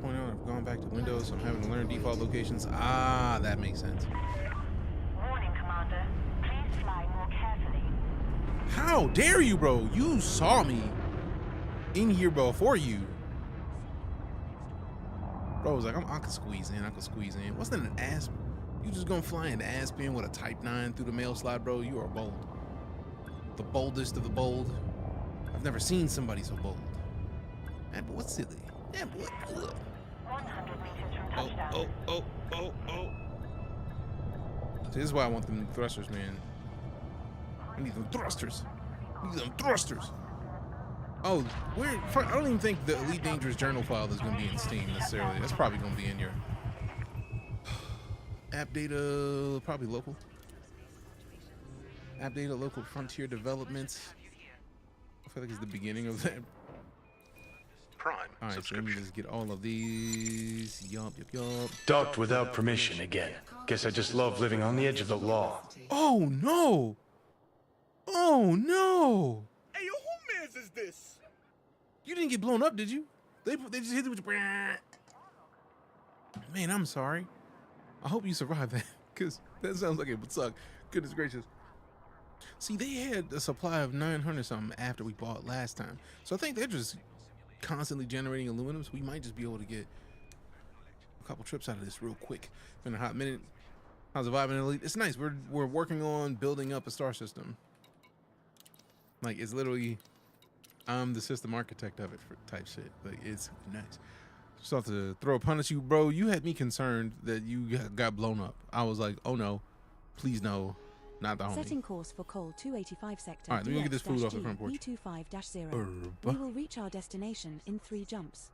Point out, I've gone back to Windows, so I'm having to learn default locations. Ah, that makes sense. Warning, Commander. Please fly more carefully. How dare you, bro? You saw me in here before you. Bro, I was like, I can squeeze in. I can squeeze in. Wasn't it an asp? You just gonna fly an asp in with a Type 9 through the mail slot, bro? You are bold. The boldest of the bold. I've never seen somebody so bold. Man, but what's silly? Yeah, boy. 100 meters from touchdown. Oh. See, this is why I want them thrusters, man. I need them thrusters. I need them thrusters. Oh, I don't even think the EliteDangerous journal file is going to be in Steam necessarily. That's probably going to be in your app data, probably local. App data, local frontier developments. I feel like it's the beginning of that. Prime. All right, so let me just get all of these. Yup. Docked without permission again. Guess I just love living on the edge of the law. Oh no! Oh no! Hey, yo, who mans is this? You didn't get blown up, did you? They just hit you with your... Man, I'm sorry. I hope you survived that, because that sounds like it would suck. Goodness gracious. See, they had a supply of 900 something after we bought last time. So I think they're just constantly generating aluminum, so we might just be able to get a couple trips out of this real quick. Been a hot minute. How's the vibe in Elite? It's nice. We're working on building up a star system. Like, it's literally... I'm the system architect of it for type shit. Like, it's nice. Just have to throw a pun at you, bro. You had me concerned that you got blown up. I was like, oh no, please no, not the homie. Setting course for Col 285 sector. All right, let me get this food off the front porch. B25-0. We will reach our destination in 3 jumps.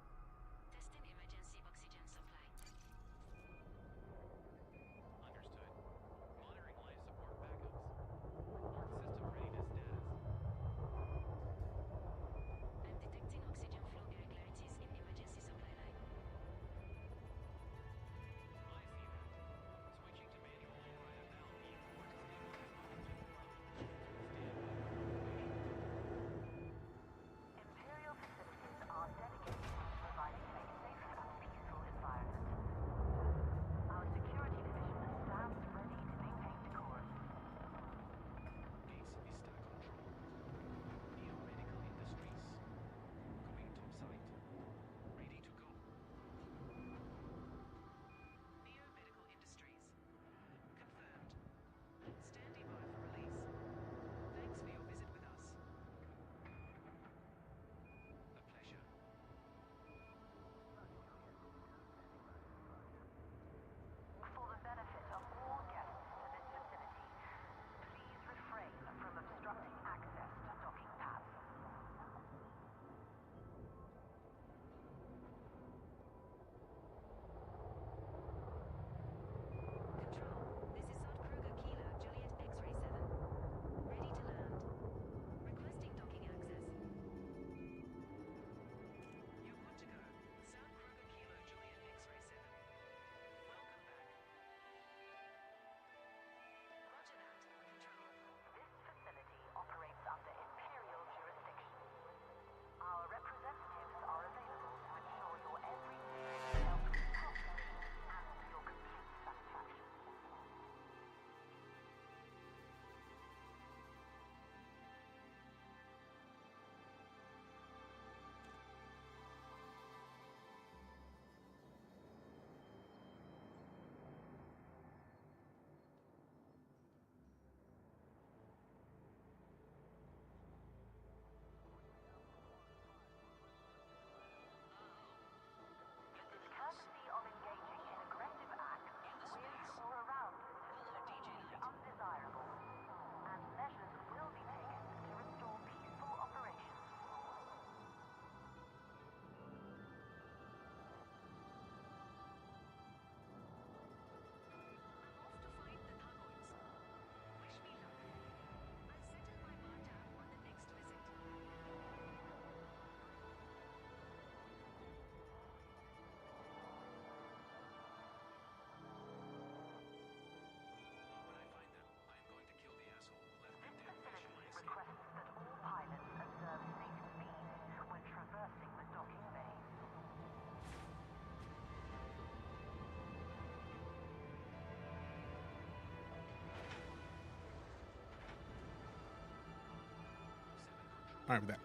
All right, with that.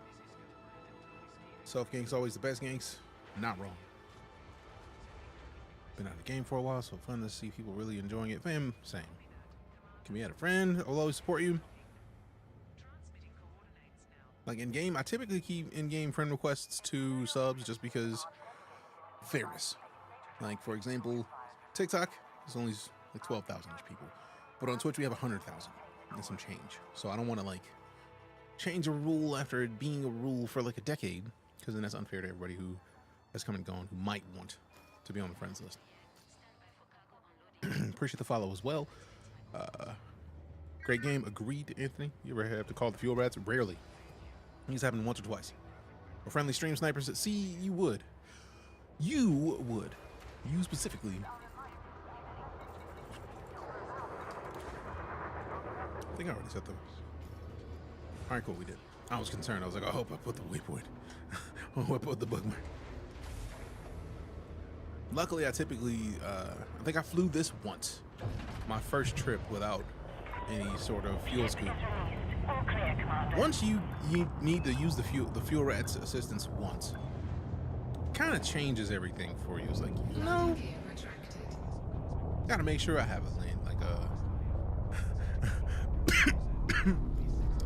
Self ganks always the best ganks. Not wrong. Been out of the game for a while, so fun to see people really enjoying it. Fam, same. Can we add a friend? I'll always support you. Like in game, I typically keep in-game friend requests to subs just because fairness. Like for example, TikTok is only like 12,000-ish people, but on Twitch we have 100,000 and some change. So I don't want to like change a rule after it being a rule for like a decade, because then that's unfair to everybody who has come and gone who might want to be on the friends list. Appreciate the follow as well. Great game. Agreed, Anthony. You ever have to call the fuel rats? Rarely. These happen once or twice. A friendly stream sniper said, see, you would. You would. You specifically. I think I already set those. All right, cool, we did. I was concerned. I was like, I hope I put the waypoint. I hope I put the bookmark. Luckily, I typically, I think I flew this once. My first trip without any sort of fuel scoop. Once you need to use the fuel rat's assistance once, kind of changes everything for you. It's like, you know, gotta make sure I have a land, like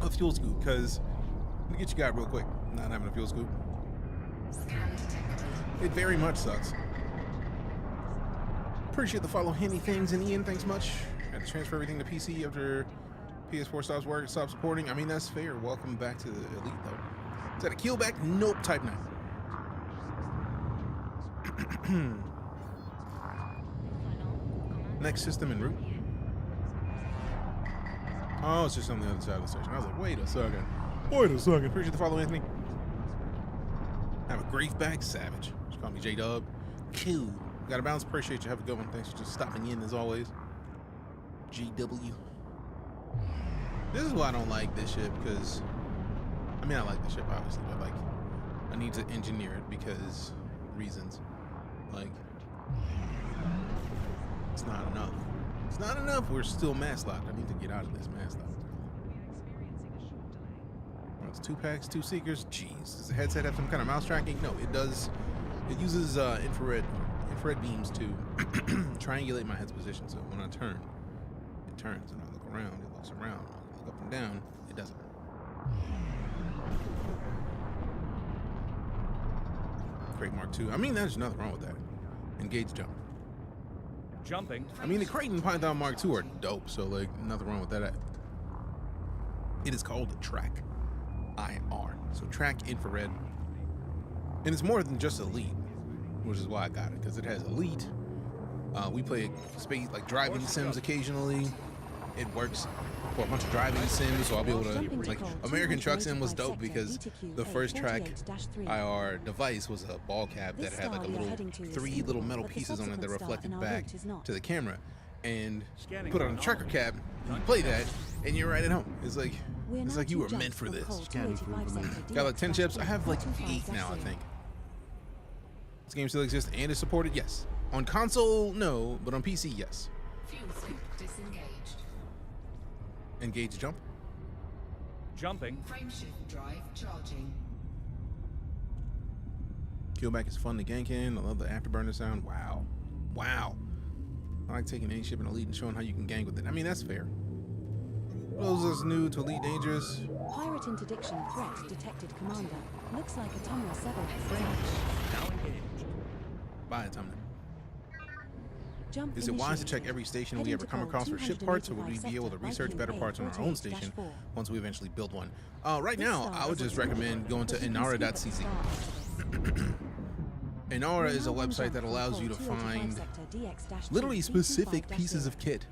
a fuel scoop, because let me get you guy real quick. Not having a fuel scoop, it very much sucks. Appreciate the follow, Henny Things, and Ian, thanks much. Had to transfer everything to PC after PS4 stops supporting. I mean, that's fair. Welcome back to the Elite, though. Is that a kill back? Nope, type 9. Next system en route. Oh, it's just on the other side of the station. I was like, wait a second. Wait a second. Appreciate the follow, Anthony. Have a grief back, savage. Just call me J-Dub. Cool. Got a bounce. Appreciate you. Have a good one. Thanks for just stopping in as always. GW. This is why I don't like this ship, because I mean I like the ship obviously, but like I need to engineer it because reasons. Like it's not enough. It's not enough. We're still mass locked. I need to get out of this mass lock. Oh, it's 2 packs, 2 seekers. Jeez. Does the headset have some kind of mouse tracking? No, it does. It uses infrared beams to triangulate my head's position. So when I turn, it turns, and I look around, it looks around. I look up and down, it doesn't. Crate Mark II. I mean, there's nothing wrong with that. Engage jump. Jumping. I mean, the Crate and Python Mark II are dope, so like nothing wrong with that. It is called Track IR. So Track Infrared. And it's more than just Elite, which is why I got it, because it has Elite. We play space like driving sims occasionally. It works for a bunch of driving sims, so I'll be able to, like, American Truck Sim was dope because the first Track IR device was a ball cap that had like a little 3 little metal pieces on it that reflected back to the camera, and put on a trucker cap, and you play that, and you're right at home. It's like you were meant for this. Got like 10 chips. I have like 8 now, I think. This game still exists and is supported, yes. On console, no, but on PC, yes. Fuel scoop disengaged. Engage jump. Jumping. Frameshift drive charging. Killback is fun to gank in. I love the afterburner sound. Wow. Wow. I like taking any ship in Elite and showing how you can gank with it. I mean, that's fair. Those is new to EliteDangerous. Pirate interdiction threat detected, Commander. Looks like a Tumblr 7. Now engaged. Bye, Tumblr. Jump Is it wise to check initiated. every station we Heading ever to come call across for ship parts, or would we 285 be able to sector, research better parts on our own station 48-4. once we eventually build one? Right now, I would just recommend going to inara.cz. Inara is a website that allows you to find literally specific pieces of kit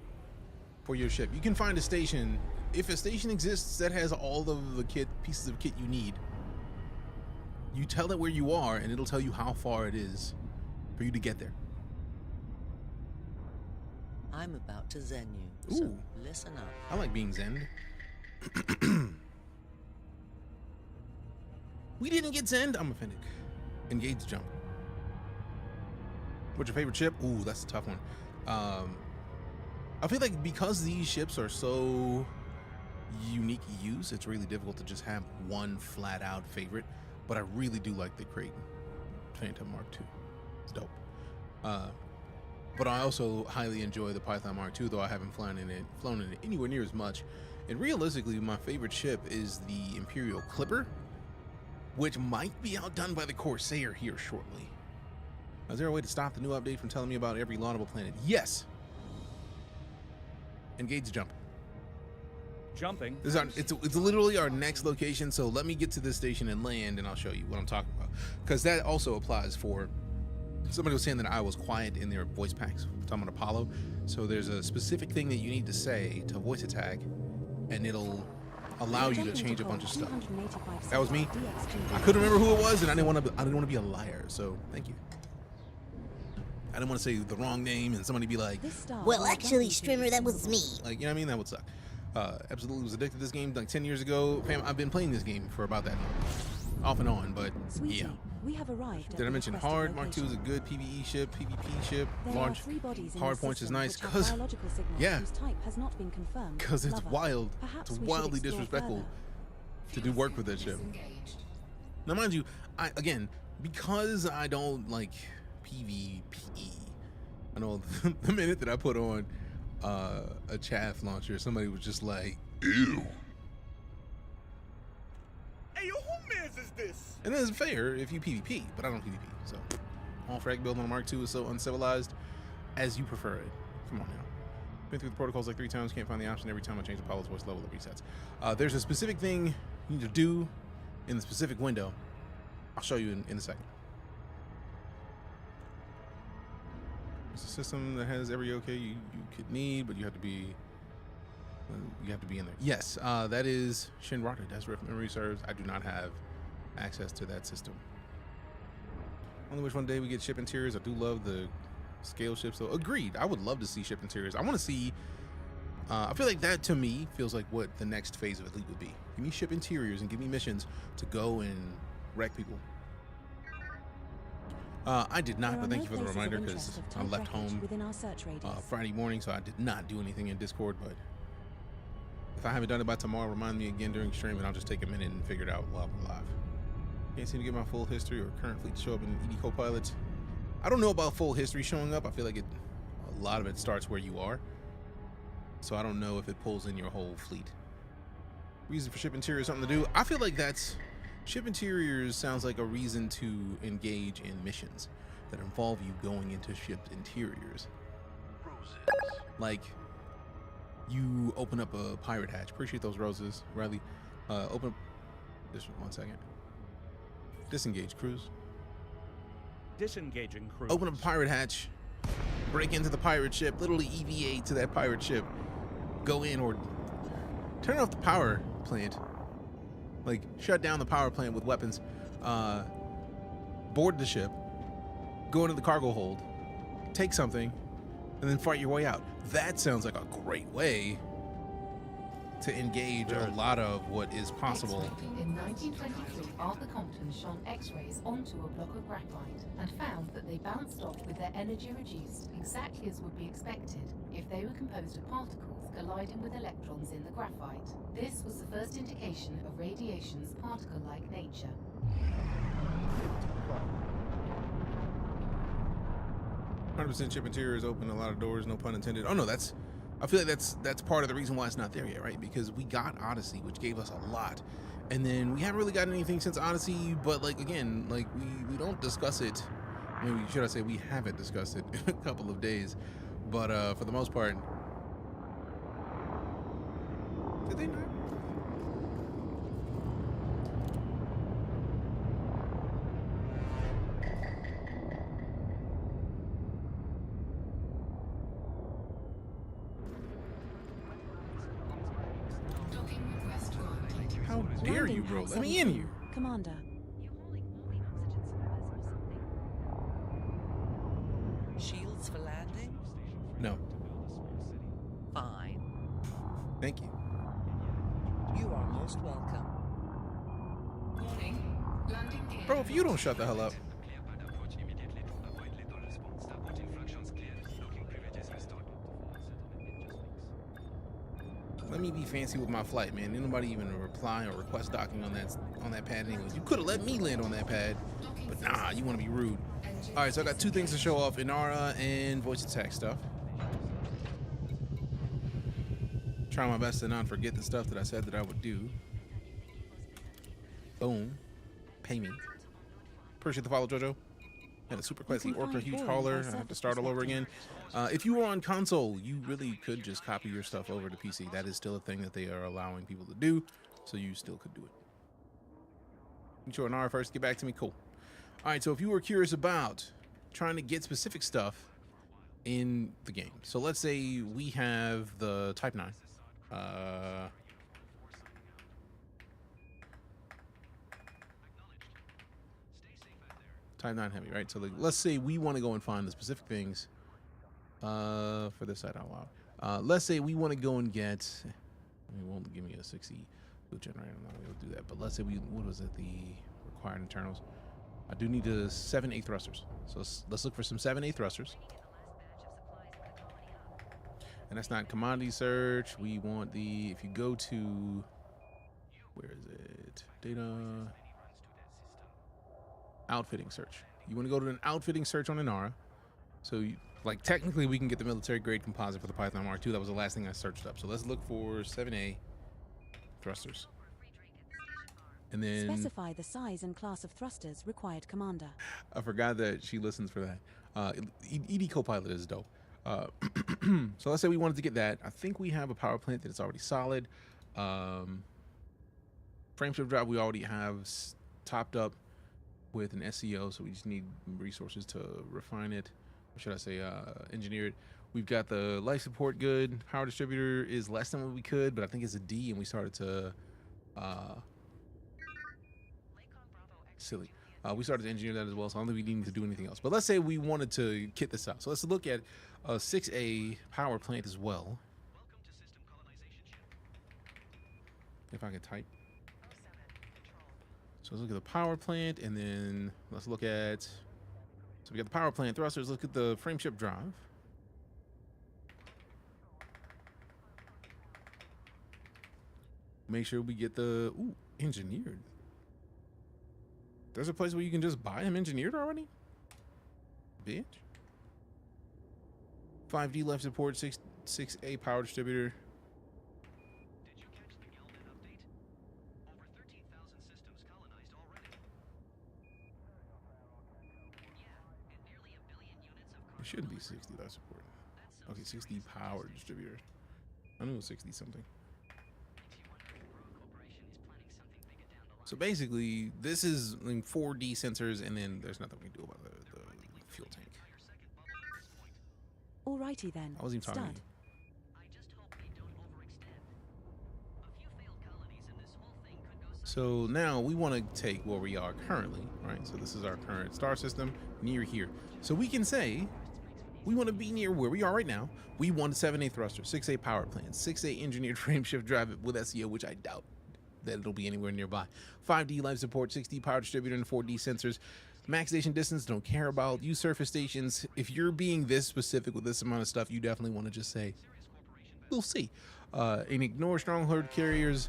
for your ship. You can find a station, if a station exists that has all of the pieces of kit you need, you tell it where you are and it'll tell you how far it is for you to get there. I'm about to zen you. Ooh. So listen up. I like being zened. We didn't get zenned. I'm offended. Engage jump. What's your favorite ship? Ooh, that's a tough one. I feel like because these ships are so unique use. It's really difficult to just have one flat out favorite, but I really do like the Kraken Phantom Mark II. It's dope. But I also highly enjoy the Python Mark II, though I haven't flown in it anywhere near as much. And realistically, my favorite ship is the Imperial Clipper, which might be outdone by the Corsair here shortly. Is there a way to stop the new update from telling me about every laudable planet? Yes. Engage jump. Jumping. This is it's literally our next location, so let me get to this station and land, and I'll show you what I'm talking about. Because that also applies for... Somebody was saying that I was quiet in their voice packs. I'm talking about Apollo. So there's a specific thing that you need to say to voice attack, and it'll allow you to change a bunch of stuff. That was me. I couldn't remember who it was, and I didn't want to be a liar. So thank you. I didn't want to say the wrong name and somebody be like, "Well, actually, streamer, that was me." Like, you know what I mean? That would suck. Absolutely was addicted to this game like 10 years ago. Fam, I've been playing this game for about that long, off and on, but yeah. We have arrived. Did I mention hard? Mark II is a good PvE ship, PvP ship. Large hard points is nice because, yeah, because it's wild. It's wildly disrespectful to do work with that ship. Now, mind you, because I don't like PvP. I know the minute that I put on a chaff launcher, somebody was just like, "Ew." Hey, yo, who mans is this? And it's fair if you PvP, but I don't PvP. So, all frag build on a Mark II is so uncivilized as you prefer it. Come on now. Been through the protocols like 3 times, can't find the option every time I change the pilot's voice level, it resets. There's a specific thing you need to do in the specific window. I'll show you in a second. It's a system that has every OK you could need, but you have to be in there. Yes, that is Shinrata. That's if memory serves. I do not have access to that system. Only wish one day we get ship interiors. I do love the scale ships, though. Agreed. I would love to see ship interiors. I want to see. I feel like that to me feels like what the next phase of Elite would be. Give me ship interiors and give me missions to go and wreck people. I did not, but thank you for the reminder because I left home Friday morning, so I did not do anything in Discord. But if I haven't done it by tomorrow, remind me again during stream, and I'll just take a minute and figure it out while we're live. Can't seem to get my full history or current fleet to show up in ED Copilot. I don't know about full history showing up. I feel like a lot of it starts where you are. So I don't know if it pulls in your whole fleet. Reason for ship interiors, something to do. I feel like ship interiors sounds like a reason to engage in missions that involve you going into ship interiors. Like, you open up a pirate hatch. Appreciate those roses, Riley. Open up this one second. Disengage cruise. Disengaging cruise. Open up a pirate hatch. Break into the pirate ship. Literally EVA to that pirate ship. Go in or turn off the power plant. Like, shut down the power plant with weapons. Board the ship. Go into the cargo hold. Take something. And then fight your way out. That sounds like a great way to engage a lot of what is possible. In 1923, Arthur Compton shone X-rays onto a block of graphite and found that they bounced off with their energy reduced exactly as would be expected if they were composed of particles colliding with electrons in the graphite. This was the first indication of radiation's particle-like nature. 100% ship interiors open a lot of doors, no pun intended. Oh no, I feel like that's part of the reason why it's not there yet, right? Because we got Odyssey, which gave us a lot, and then we haven't really gotten anything since Odyssey. But like again, like we don't discuss it. Maybe should I say we haven't discussed it in a couple of days, but for the most part, did they not? How dare you, bro? Let me in here. Commander. Shields for landing? No. Fine. Thank you. You are most welcome. Warning. Landing gear. Bro, if you don't shut the hell up. let me be fancy with my flight, man. Ain't nobody even reply or request docking on that pad anyways. You could have let me land on that pad, but nah, you want to be rude. All right, so I got 2 things to show off: Inara and voice attack stuff. Try my best to not forget the stuff that I said that I would do. Boom. Pay me. Appreciate the follow, JoJo. Had a super classy orca, huge hauler. I have to start all over again. If you were on console, you really could just copy your stuff over to PC. That is still a thing that they are allowing people to do, so you still could do it. You show an hour first, get back to me. Cool. All right, so if you were curious about trying to get specific stuff in the game, so let's say we have the Type 9. Type 9 heavy, right? So like, let's say we want to go and find the specific things for this side out loud. Let's say we want to go and get, it won't give me a 60 loot generator. I'm not going to be able to do that. But let's say what was it? The required internals. I do need 7A thrusters. So let's look for some 7A thrusters. And that's not commodity search. We want the, if you go to, where is it? Data. Outfitting search. You want to go to an outfitting search on Inara. So like technically we can get the military grade composite for the Python Mark II. That was the last thing I searched up. So let's look for 7A thrusters. And then specify the size and class of thrusters required, Commander. I forgot that she listens for that. ED Copilot is dope. So let's say we wanted to get that. I think we have a power plant that is already solid. Frameshift drive we already have topped up with an SEO, so we just need resources to refine it. Or should I say engineer it. We've got the life support good. Power distributor is less than what we could, but I think it's a D, and we started to we started to engineer that as well, so I don't think we need to do anything else. But let's say we wanted to kit this out. So let's look at a 6A power plant as well. If I can type. So let's look at the power plant, and then let's look at, so we got the power plant thrusters. Look at the frameship drive. Make sure we get the, engineered. There's a place where you can just buy them engineered already? Bitch. 5D life support, 6A power distributor. It shouldn't be 60 life support. Okay, 60 power distributor. I knew it was 60 something. So basically, this is like 4D sensors, and then there's nothing we can do about the fuel tank. Alrighty then. I wasn't even talking to you. So now we want to take where we are currently, right? So this is our current star system near here. So we can say we want to be near where we are right now. We want 7A thruster, 6A power plant, 6A engineered frameshift drive with SEO, which I doubt that it'll be anywhere nearby. 5D life support, 6D power distributor, and 4D sensors. Max station distance, don't care about. Use surface stations. If you're being this specific with this amount of stuff, you definitely want to just say, we'll see. And ignore stronghold carriers,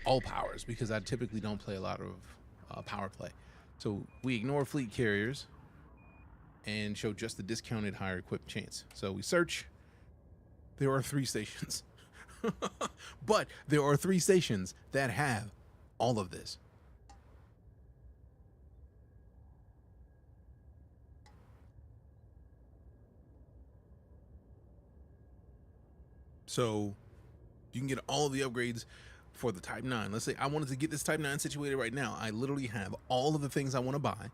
all powers, because I typically don't play a lot of power play. So we ignore fleet carriers and show just the discounted higher equipped chance. So we search. There are 3 stations. But there are 3 stations that have all of this. So you can get all of the upgrades for the Type 9. Let's say I wanted to get this Type 9 situated right now. I literally have all of the things I want to buy.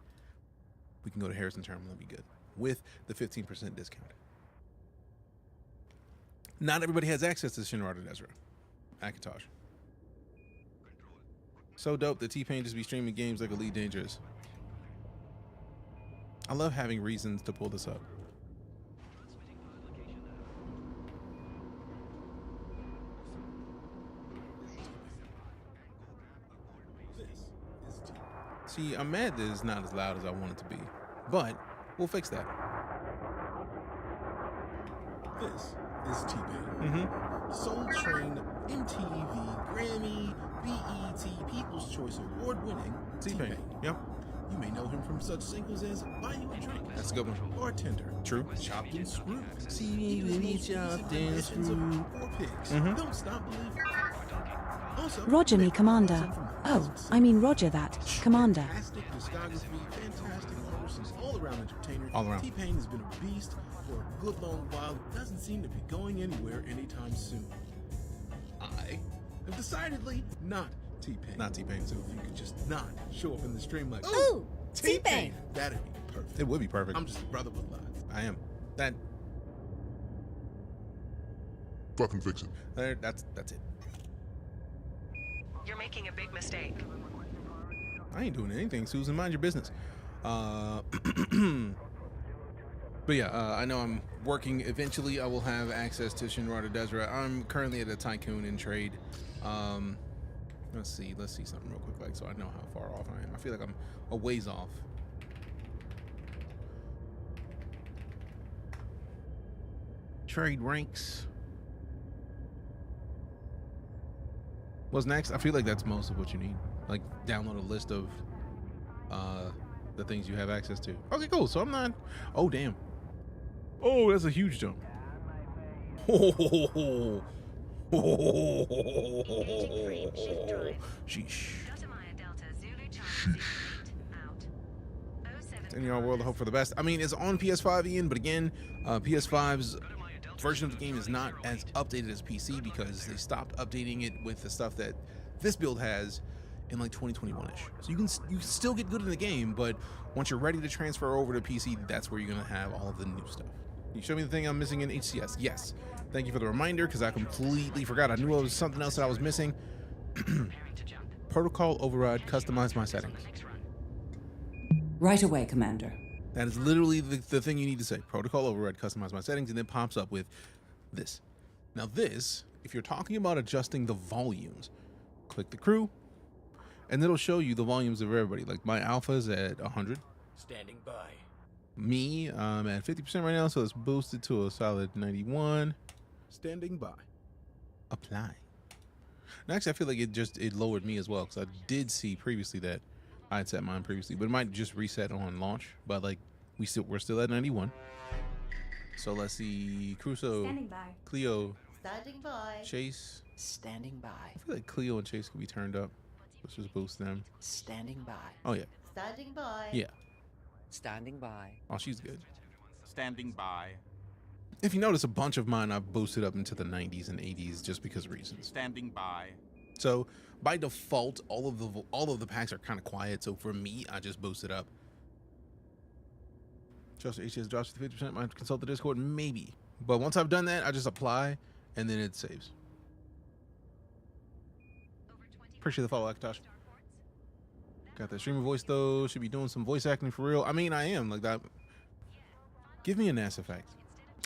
We can go to Harrison Terminal and be good with the 15% discount. Not everybody has access to Shinra Ezra. Akatosh. So dope that T-Pain just be streaming games like EliteDangerous. I love having reasons to pull this up. See, I'm mad that it's not as loud as I want it to be, but we'll fix that. This is T-Pain. Soul Train, MTV, Grammy, BET, People's Choice Award-winning T-Pain. Yep. You may know him from such singles as Buy You a Drink. That's a good one. Bartender. True. Chopped and Screwed. See me chopped and screwed. Four Pigs. Mhm. Don't Stop Believing. Also, Roger me, Commander. Oh, I mean Roger that, Commander. Fantastic discography, fantastic artists, and all-around entertainer. All around. T-Pain has been a beast for a good long while. Doesn't seem to be going anywhere anytime soon. I am decidedly not T-Pain. Not T-Pain. So if you could just not show up in the stream like, Ooh, T-Pain. that'd be perfect. It would be perfect. I'm just a brother with lines. I am. That. Fucking fix it. That's it. You're making a big mistake. I ain't doing anything, Susan. Mind your business. But yeah, I know I'm working. Eventually, I will have access to Shinra Desra. I'm currently at a tycoon in trade. Let's see something real quick, like so I know how far off I am. I feel like I'm a ways off. Trade ranks. What's next? I feel like that's most of what you need. Like download a list of the things you have access to. Okay, cool. So I'm not. Oh damn. Oh, that's a huge jump. Oh, sheesh. In your world, I hope for the best. I mean, it's on PS5, Ian, but again, PS5's version of the game is not as updated as PC because they stopped updating it with the stuff that this build has in like 2021ish. So you can still get good in the game, but once you're ready to transfer over to PC, that's where you're gonna have all of the new stuff. You show me the thing I'm missing in HCS. Yes. Thank you for the reminder because I completely forgot. I knew it was something else that I was missing. Protocol override, customize my settings. Right away, Commander. That is literally the thing you need to say. Protocol override, customize my settings, and then pops up with this. Now this, if you're talking about adjusting the volumes, click the crew, and it'll show you the volumes of everybody. Like my alpha's at 100. Standing by. Me, I'm at 50% right now, so it's boosted to a solid 91. Standing by. Apply. And actually, I feel like it lowered me as well, because I did see previously that I had set mine previously, but it might just reset on launch. But like we're still at 91. So let's see, Crusoe, Standing by. Cleo, Standing by. Chase. Standing by. I feel like Cleo and Chase could be turned up. Let's just boost them. Standing by. Oh yeah. Standing by. Yeah. Standing by. Oh, she's good. Standing by. If you notice, a bunch of mine I've boosted up into the 90s and 80s just because reasons. Standing by. So by default, all of the packs are kind of quiet. So for me, I just boost it up. Just HS drops to 50%. Might consult the Discord, maybe. But once I've done that, I just apply, and then it saves. Appreciate the follow, Akatosh. Got that streamer voice though. Should be doing some voice acting for real. I mean, I am like that. Give me a NASA fact.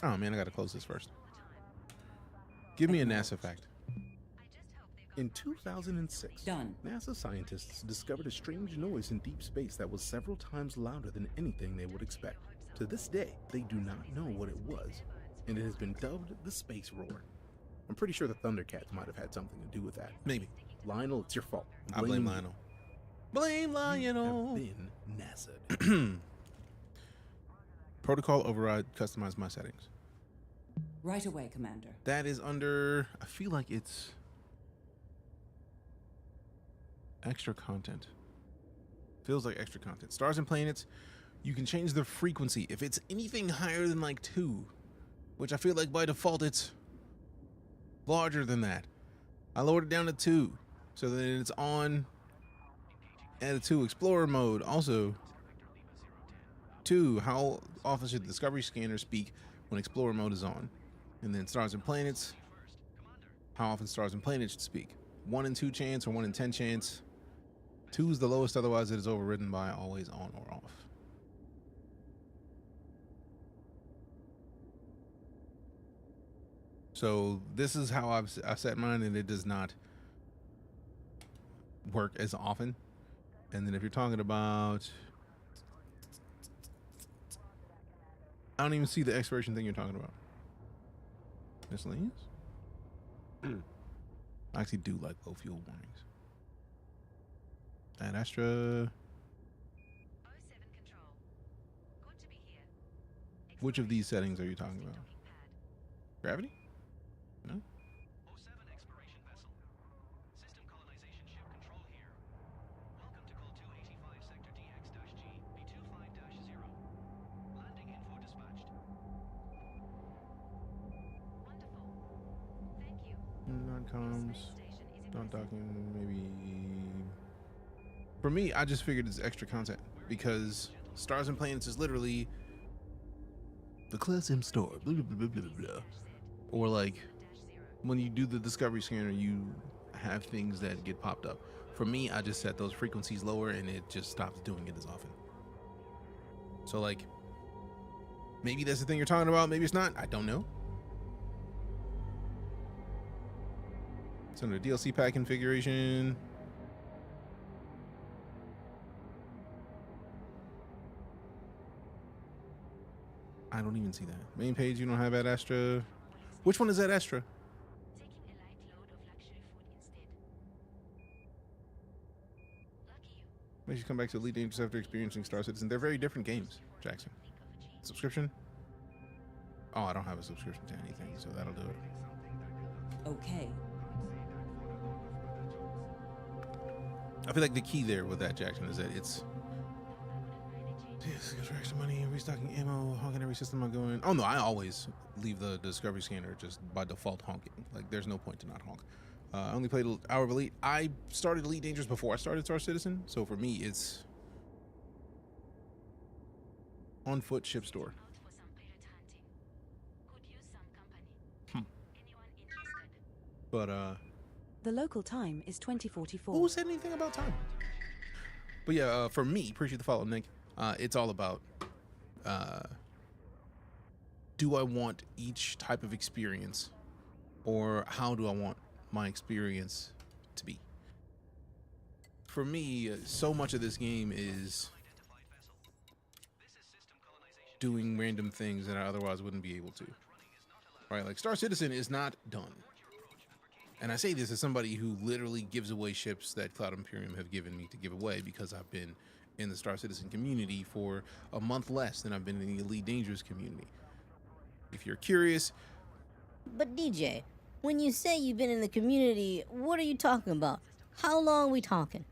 Oh man, I gotta close this first. Give me a NASA fact. In 2006, NASA scientists discovered a strange noise in deep space that was several times louder than anything they would expect. To this day, they do not know what it was, and it has been dubbed the Space Roar. I'm pretty sure the Thundercats might have had something to do with that. Maybe. Lionel, it's your fault. I blame Lionel. Blame Lionel. You have been NASA'd. Protocol override, customize my settings. Right away, Commander. That is under, I feel like it's extra content. Feels like extra content. Stars and planets, you can change the frequency. If it's anything higher than like 2, which I feel like by default it's larger than that. I lowered it down to 2 so that it's on at a 2 explorer mode. Also 2, how often should the Discovery Scanner speak when explorer mode is on? And then stars and planets, how often stars and planets should speak? 1 in 2 chance or 1 in 10 chance. 2 is the lowest, otherwise it is overridden by always on or off. So this is how I've set mine, and it does not work as often. And then if you're talking about, I don't even see the expiration thing you're talking about. Miscellaneous? I actually do like low fuel warnings. And Astra. Which of these settings are you talking about? Gravity? No? Non-coms, not docking, maybe. For me, I just figured it's extra content because Stars and Planets is literally the Class M store, blah, blah, blah, blah, blah, blah. Or like when you do the Discovery Scanner, you have things that get popped up. For me, I just set those frequencies lower and it just stops doing it as often. So like, maybe that's the thing you're talking about, maybe it's not, I don't know. It's under DLC pack configuration. I don't even see that. Main page, you don't have Ad Astra. Which one is Ad Astra? Makes you come back to EliteDangerous after experiencing Star Citizen. They're very different games, Jackson. Subscription? Oh, I don't have a subscription to anything, so that'll do it. Okay. I feel like the key there with that, Jackson, is that it's for extra money, restocking ammo, honking every system I'm going. Oh no, I always leave the Discovery Scanner just by default honking. Like there's no point to not honk. I only played an hour of Elite. I started EliteDangerous before I started Star Citizen, so for me it's on foot ship store. But the local time is 2044. who said anything about time? But yeah, for me, appreciate the follow, Nick. It's all about do I want each type of experience, or how do I want my experience to be? For me, so much of this game is doing random things that I otherwise wouldn't be able to. Right? Like Star Citizen is not done. And I say this as somebody who literally gives away ships that Cloud Imperium have given me to give away because I've been in the Star Citizen community for a month less than I've been in the EliteDangerous community. If you're curious. But DJ, when you say you've been in the community, what are you talking about? How long are we talking?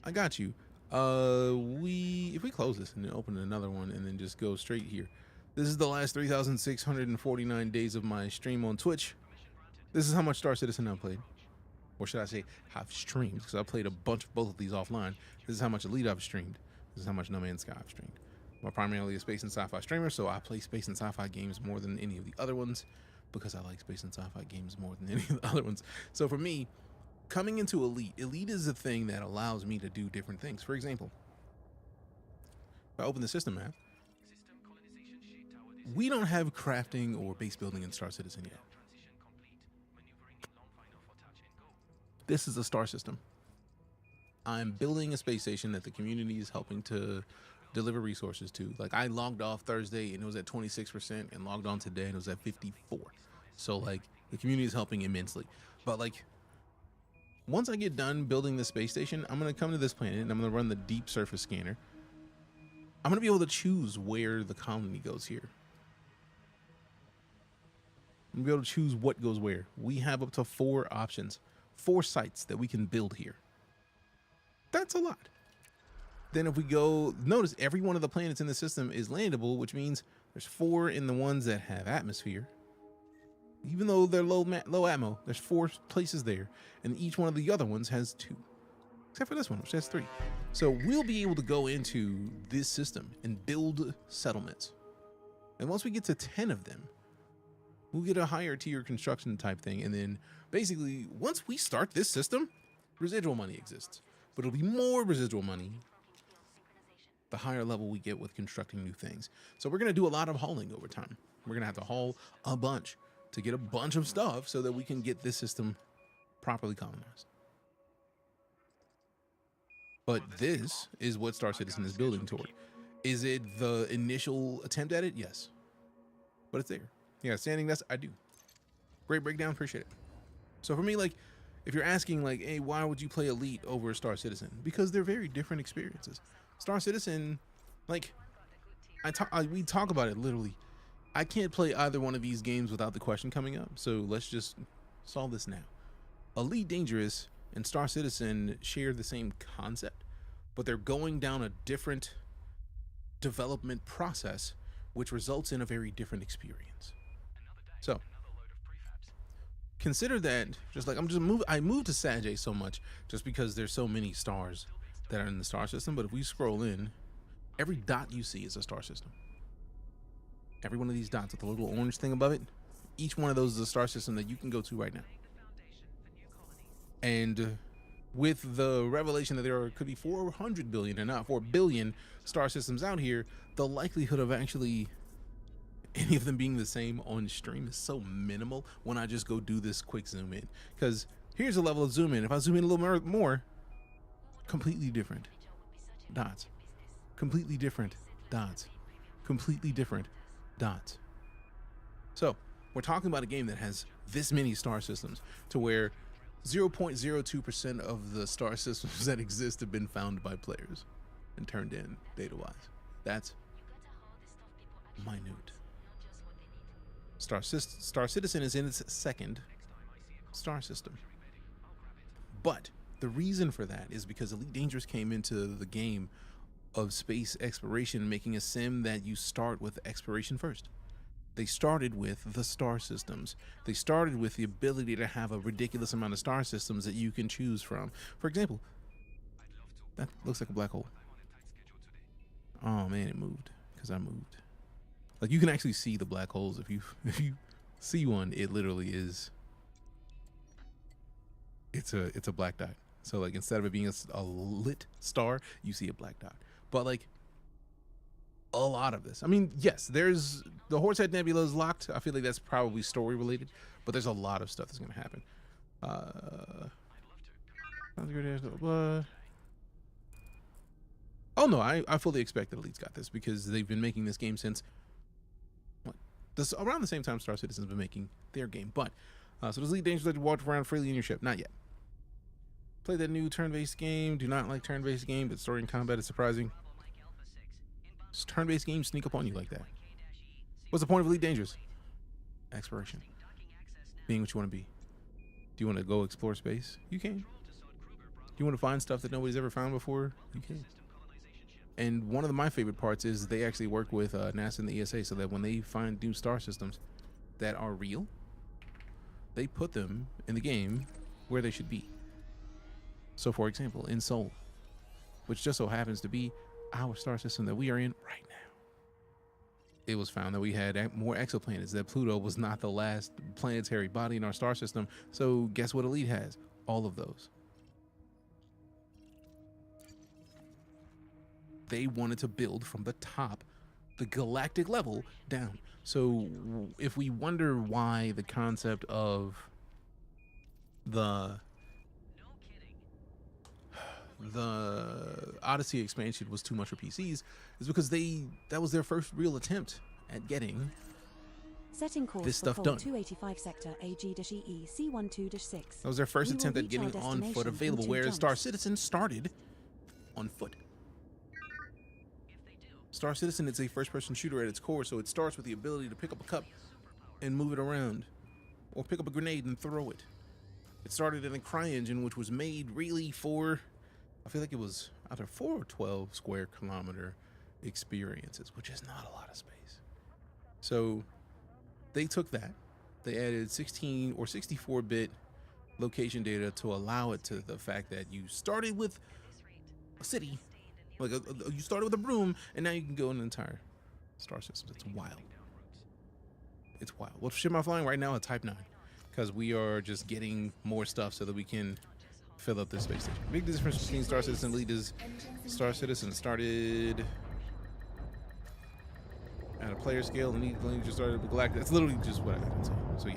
I got you. If we close this and then open another one and then just go straight here. This is the last 3,649 days of my stream on Twitch. This is how much Star Citizen I've played. Or should I say, have streamed, because I've played a bunch of both of these offline. This is how much Elite I've streamed. This is how much No Man's Sky I've streamed. I'm primarily a space and sci-fi streamer, so I play space and sci-fi games more than any of the other ones, because I like space and sci-fi games more than any of the other ones. So for me, coming into Elite is a thing that allows me to do different things. For example, if I open the system map, we don't have crafting or base building in Star Citizen yet. This is a star system. I'm building a space station that the community is helping to deliver resources to. Like I logged off Thursday and it was at 26% and logged on today and it was at 54. So like the community is helping immensely. But like once I get done building the space station, I'm going to come to this planet and I'm going to run the deep surface scanner. I'm going to be able to choose where the colony goes here. I'm going to be able to choose what goes where. We have up to 4 options. 4 sites that we can build here. That's a lot. Then if we go, notice every one of the planets in the system is landable, which means there's 4 in the ones that have atmosphere. Even though they're low ammo, there's 4 places there, and each one of the other ones has 2. Except for this one, which has 3. So we'll be able to go into this system and build settlements. And once we get to 10 of them, we'll get a higher tier construction type thing, and then basically, once we start this system, residual money exists. But it'll be more residual money the higher level we get with constructing new things. So we're going to do a lot of hauling over time. We're going to have to haul a bunch to get a bunch of stuff so that we can get this system properly colonized. But this is what Star Citizen is building toward. Is it the initial attempt at it? Yes. But it's there. Yeah, standing nest, I do. Great breakdown, appreciate it. So for me, like, if you're asking, like, hey, why would you play Elite over Star Citizen? Because they're very different experiences. Star Citizen, like, we talk about it literally. I can't play either one of these games without the question coming up. So let's just solve this now. EliteDangerous and Star Citizen share the same concept, but they're going down a different development process, which results in a very different experience. So consider that, just like I moved to Sajay so much just because there's so many stars that are in the star system. But if we scroll in, every dot you see is a star system. Every one of these dots with the little orange thing above it, each one of those is a star system that you can go to right now. And with the revelation that there could be 400 billion and not 4 billion star systems out here, the likelihood of actually any of them being the same on stream is so minimal when I just go do this quick zoom in. Because here's a level of zoom in. If I zoom in a little more, completely different dots. Completely different dots. Completely different dots. So we're talking about a game that has this many star systems, to where 0.02% of the star systems that exist have been found by players and turned in data-wise. That's minute. Star Citizen is in its second star system. But the reason for that is because EliteDangerous came into the game of space exploration, making a sim that you start with exploration first. They started with the star systems. They started with the ability to have a ridiculous amount of star systems that you can choose from. For example, that looks like a black hole. Oh man, it moved because I moved. Like, you can actually see the black holes. If you see one, it literally is. It's a black dot. So like, instead of it being a lit star, you see a black dot. But like, a lot of this, I mean, yes, there's the Horsehead Nebula is locked. I feel like that's probably story related, but there's a lot of stuff that's gonna happen. Oh no, I fully expect that Elite's got this, because they've been making this game since around the same time Star Citizen's been making their game. But so does EliteDangerous let you walk around freely in your ship? Not yet. Play that new turn-based game. Do not like turn-based game, but story and combat is surprising. Turn-based games sneak up on you like that. What's the point of EliteDangerous? Exploration. Being what you want to be. Do you want to go explore space? You can. Do you want to find stuff that nobody's ever found before? You can. And one of my favorite parts is they actually work with NASA and the ESA, so that when they find new star systems that are real, they put them in the game where they should be. So for example, in Sol, which just so happens to be our star system that we are in right now, it was found that we had more exoplanets, that Pluto was not the last planetary body in our star system. So guess what Elite has? All of those. They wanted to build from the top, the galactic level, down. So if we wonder why the concept of the Odyssey expansion was too much for PCs, is because that was their first real attempt at getting setting course this stuff for done. 285 sector AG-EE C12-6. That was their first attempt at getting on foot available, whereas Star Citizen started on foot. Star Citizen is a first-person shooter at its core, so it starts with the ability to pick up a cup and move it around, or pick up a grenade and throw it. It started in a CryEngine, which was made really for, I feel like it was either 4 or 12 square kilometer experiences, which is not a lot of space. So they took that, they added 16 or 64-bit location data to allow it to the fact that you started with a city, like you started with a room, and now you can go in an entire star system. It's wild. It's wild. What ship am I flying right now? A Type 9, because we are just getting more stuff so that we can fill up this space station. Big difference between Star Citizen and Elite is Star Citizen started at a player scale, and Elite just started with Galactic. That's literally just what I got to say. So yeah,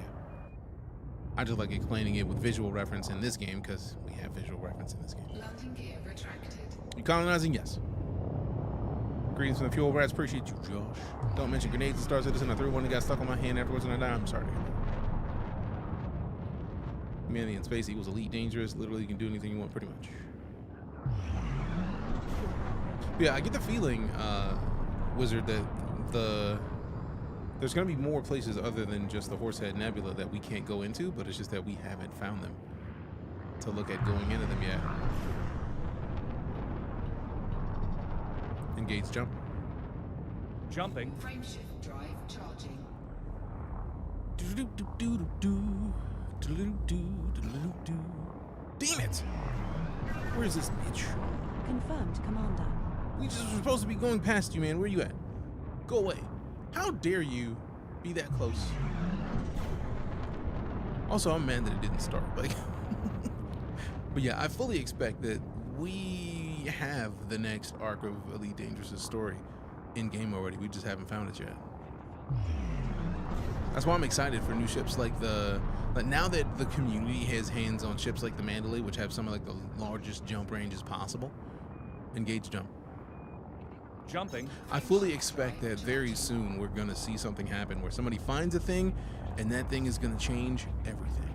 I just like explaining it with visual reference in this game, because we have visual reference in this game. Landing gear retracted. You colonizing? Yes. Greetings from the Fuel Rats. Appreciate you, Josh. Don't mention grenades in Star Citizen. I threw one that got stuck on my hand afterwards and I died. I'm sorry to hear that. Humanity in space equals EliteDangerous. Literally, you can do anything you want, pretty much. Yeah, I get the feeling, Wizard, that there's going to be more places other than just the Horsehead Nebula that we can't go into, but it's just that we haven't found them to look at going into them yet. Engage jump. Jumping. Frameshift drive charging. Damn it! Where's this bitch? Confirmed, Commander. We just were supposed to be going past you, man. Where you at? Go away. How dare you be that close? Also, I'm mad that it didn't start. Like, but yeah, I fully expect that we have the next arc of EliteDangerous' story in game already. We just haven't found it yet. That's why I'm excited for new ships like now that the community has hands on ships like the Mandalay, which have some of like the largest jump ranges possible. Engage jump. Jumping. I fully expect that very soon we're gonna see something happen where somebody finds a thing and that thing is gonna change everything.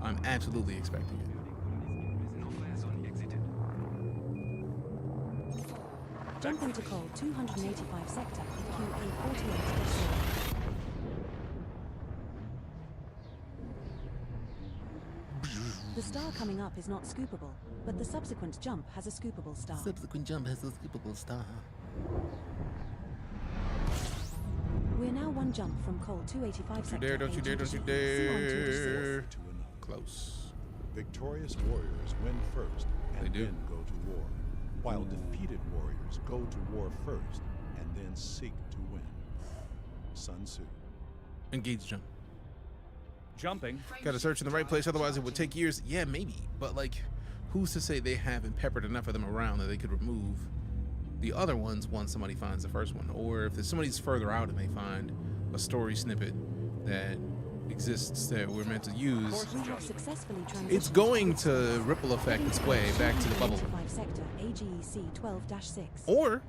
I'm absolutely expecting it. Jumping to call 285 sector, QA48. The star coming up is not scoopable, but the subsequent jump has a scoopable star. Subsequent jump has a scoopable star. We're now one jump from Col 285 sector. Don't you dare, don't you dare. Close. Victorious warriors win first and then go to war, while defeated warriors go to war first and then seek to win. Sun Tzu. Engage jump. Jumping. Gotta search in the right place, otherwise it would take years. Yeah, maybe. But like, who's to say they haven't peppered enough of them around that they could remove the other ones once somebody finds the first one? Or if there's somebody's further out and they find a story snippet that exists that we're meant to use, it's going to ripple effect its way back to the bubble. Or,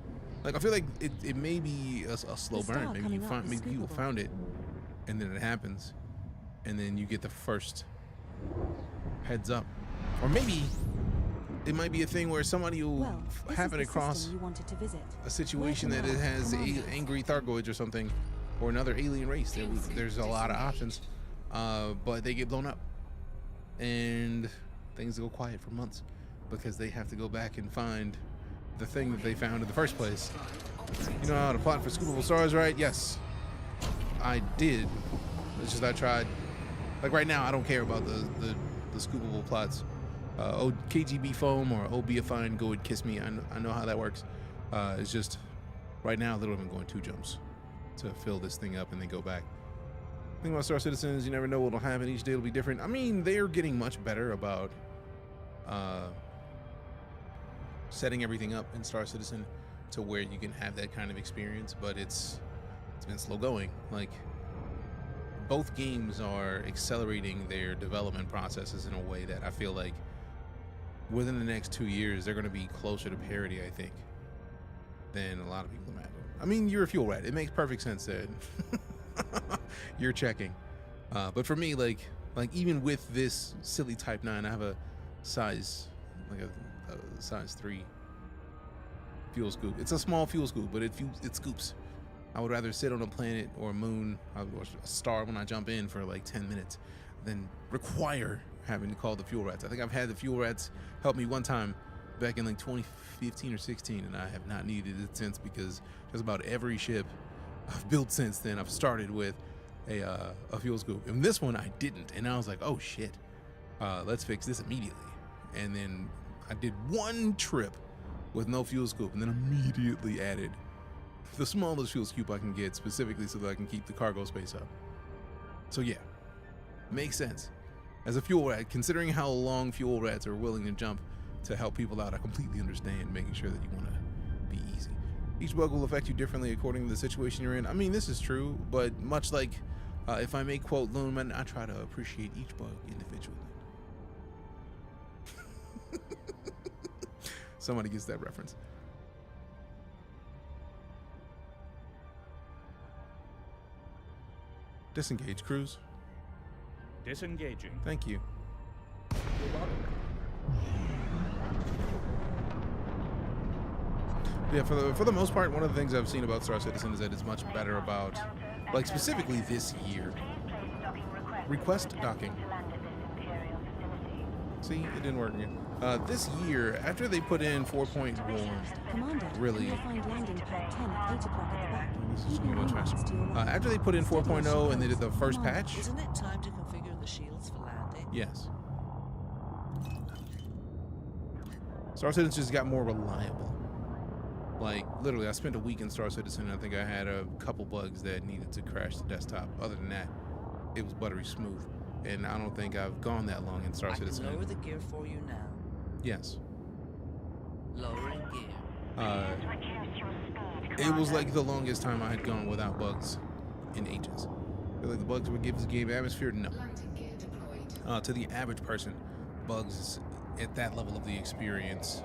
like, I feel like it may be a slow burn. Maybe people found it and then it happens. And then you get the first heads up. Or maybe it might be a thing where somebody will happen across a situation that it has angry Thargoids or something, or another alien race. There's a lot of options, but they get blown up. And things go quiet for months because they have to go back and find the thing that they found in the first place. You know how to plot for scoopable stars, right? Yes, I did. It's just I tried. Like right now, I don't care about the scoopable plots. KGB foam or OBFine, go and kiss me. I know how that works. It's just right now, literally I'm going 2 jumps to fill this thing up and then go back. Think about Star Citizens, you never know what'll happen. Each day will be different. I mean, they're getting much better about setting everything up in Star Citizen to where you can have that kind of experience, but it's been slow going. Like, both games are accelerating their development processes in a way that I feel like within the next 2 years, they're going to be closer to parity, I think, than a lot of people imagine. I mean, you're a fuel rat. It makes perfect sense that you're checking. But for me, like even with this silly Type 9, I have a size, like a size 3 fuel scoop. It's a small fuel scoop, but it scoops. I would rather sit on a planet or a moon or a star when I jump in for like 10 minutes than require having to call the fuel rats. I think I've had the fuel rats help me one time back in like 2015 or 16, and I have not needed it since, because just about every ship I've built since then, I've started with a fuel scoop. And this one I didn't, and I was like, oh shit, let's fix this immediately. And then I did one trip with no fuel scoop, and then immediately added the smallest fuel scoop I can get, specifically so that I can keep the cargo space up. So yeah, makes sense. As a fuel rat, considering how long fuel rats are willing to jump to help people out, I completely understand making sure that you want to be easy. Each bug will affect you differently according to the situation you're in. I mean, this is true, but much like if I may quote Lumen, I try to appreciate each bug individually. Somebody gets that reference. Disengage cruise. Disengaging. Thank you. Yeah, for the most part, one of the things I've seen about Star Citizen is that it's much better about, like specifically this year. Request docking. See, it didn't work again. This year, after they put in 4.1, Commander, really. you'll find landing pad 10 at 8 o'clock at the back. This is Keep going much your faster. wings to your right. After they put in 4.0 and they did the first patch. Isn't it time to configure the shields for landing? Yes. Star Citizen just got more reliable. Like, literally, I spent a week in Star Citizen and I think I had a couple bugs that needed to crash the desktop. Other than that, it was buttery smooth. And I don't think I've gone that long in Star Citizen. I can lower the gear for you now. Yes. Lowering gear. It was like the longest time I had gone without bugs in ages. I feel like the bugs would give this game atmosphere. No. To the average person, bugs at that level of the experience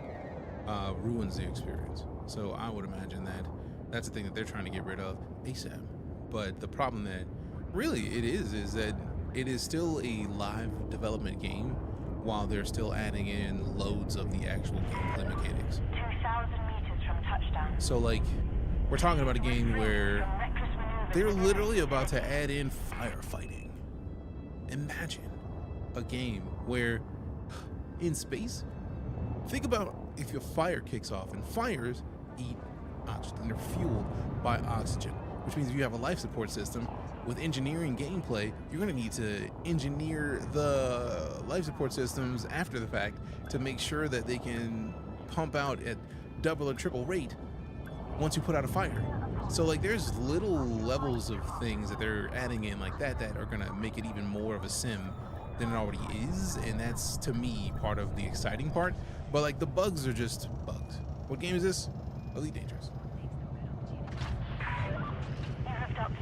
ruins the experience. So I would imagine that that's the thing that they're trying to get rid of ASAP. But the problem that really it is that it is still a live development game while they're still adding in loads of the actual gameplay mechanics. 2,000 meters from touchdown. So like, we're talking about a game where they're literally about to add in firefighting. Imagine a game where in space, think about if your fire kicks off, and fires eat oxygen. They're fueled by oxygen, which means if you have a life support system with engineering gameplay, you're going to need to engineer the life support systems after the fact to make sure that they can pump out at double or triple rate once you put out a fire. So like, there's little levels of things that they're adding in like that are going to make it even more of a sim than it already is, and that's to me part of the exciting part. But like, the bugs are just bugs. What game is this? EliteDangerous.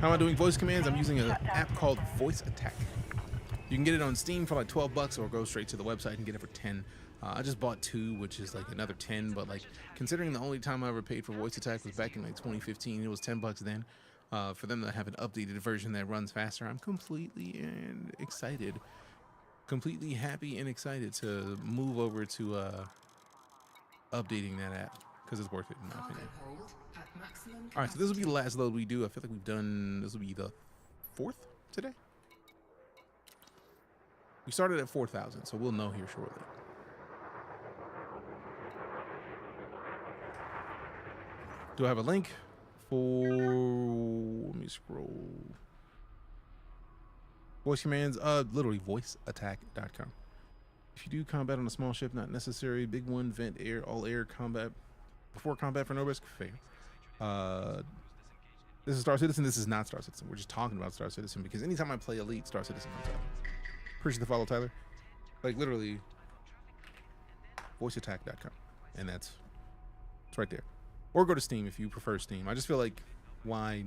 How am I doing voice commands? I'm using an app called Voice Attack. You can get it on Steam for like $12 or go straight to the website and get it for 10. I just bought 2, which is like another 10, but like, considering the only time I ever paid for Voice Attack was back in like 2015, it was $10 then. For them to have an updated version that runs faster, I'm completely excited. Completely happy and excited to move over to updating that app, because it's worth it in my opinion. All right, so this will be the last load we do. I feel like we've done, this will be the 4th today. We started at 4,000, so we'll know here shortly. Do I have a link for, let me scroll. Voice commands, literally voiceattack.com. If you do combat on a small ship, not necessary. Big one, vent, air, all air combat. Before combat for no risk, fair. This is Star Citizen. This is not Star Citizen. We're just talking about Star Citizen because anytime I play Elite, Star Citizen comes up. Appreciate the follow, Tyler. Like, literally, voiceattack.com. And it's right there. Or go to Steam if you prefer Steam. I just feel like, why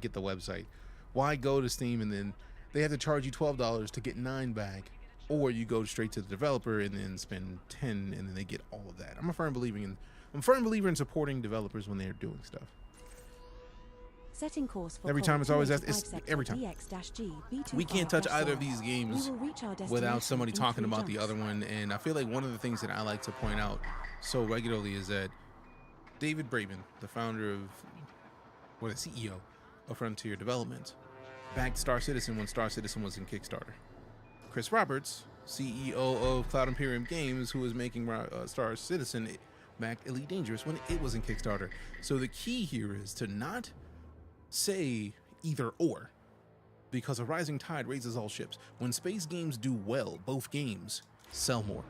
get the website? Why go to Steam and then they have to charge you $12 to get 9 back, or you go straight to the developer and then spend 10 and then they get all of that. I'm a firm believer in supporting developers when they're doing stuff. Setting course for every time it's always every time. We can't touch either of these games without somebody talking about the other one, and I feel like one of the things that I like to point out so regularly is that David Braben, the founder of, or the CEO of Frontier Development, backed Star Citizen when Star Citizen was in Kickstarter. Chris Roberts, CEO of Cloud Imperium Games, who was making Star Citizen, backed EliteDangerous when it was in Kickstarter. So the key here is to not say either or, because a rising tide raises all ships. When space games do well, both games sell more.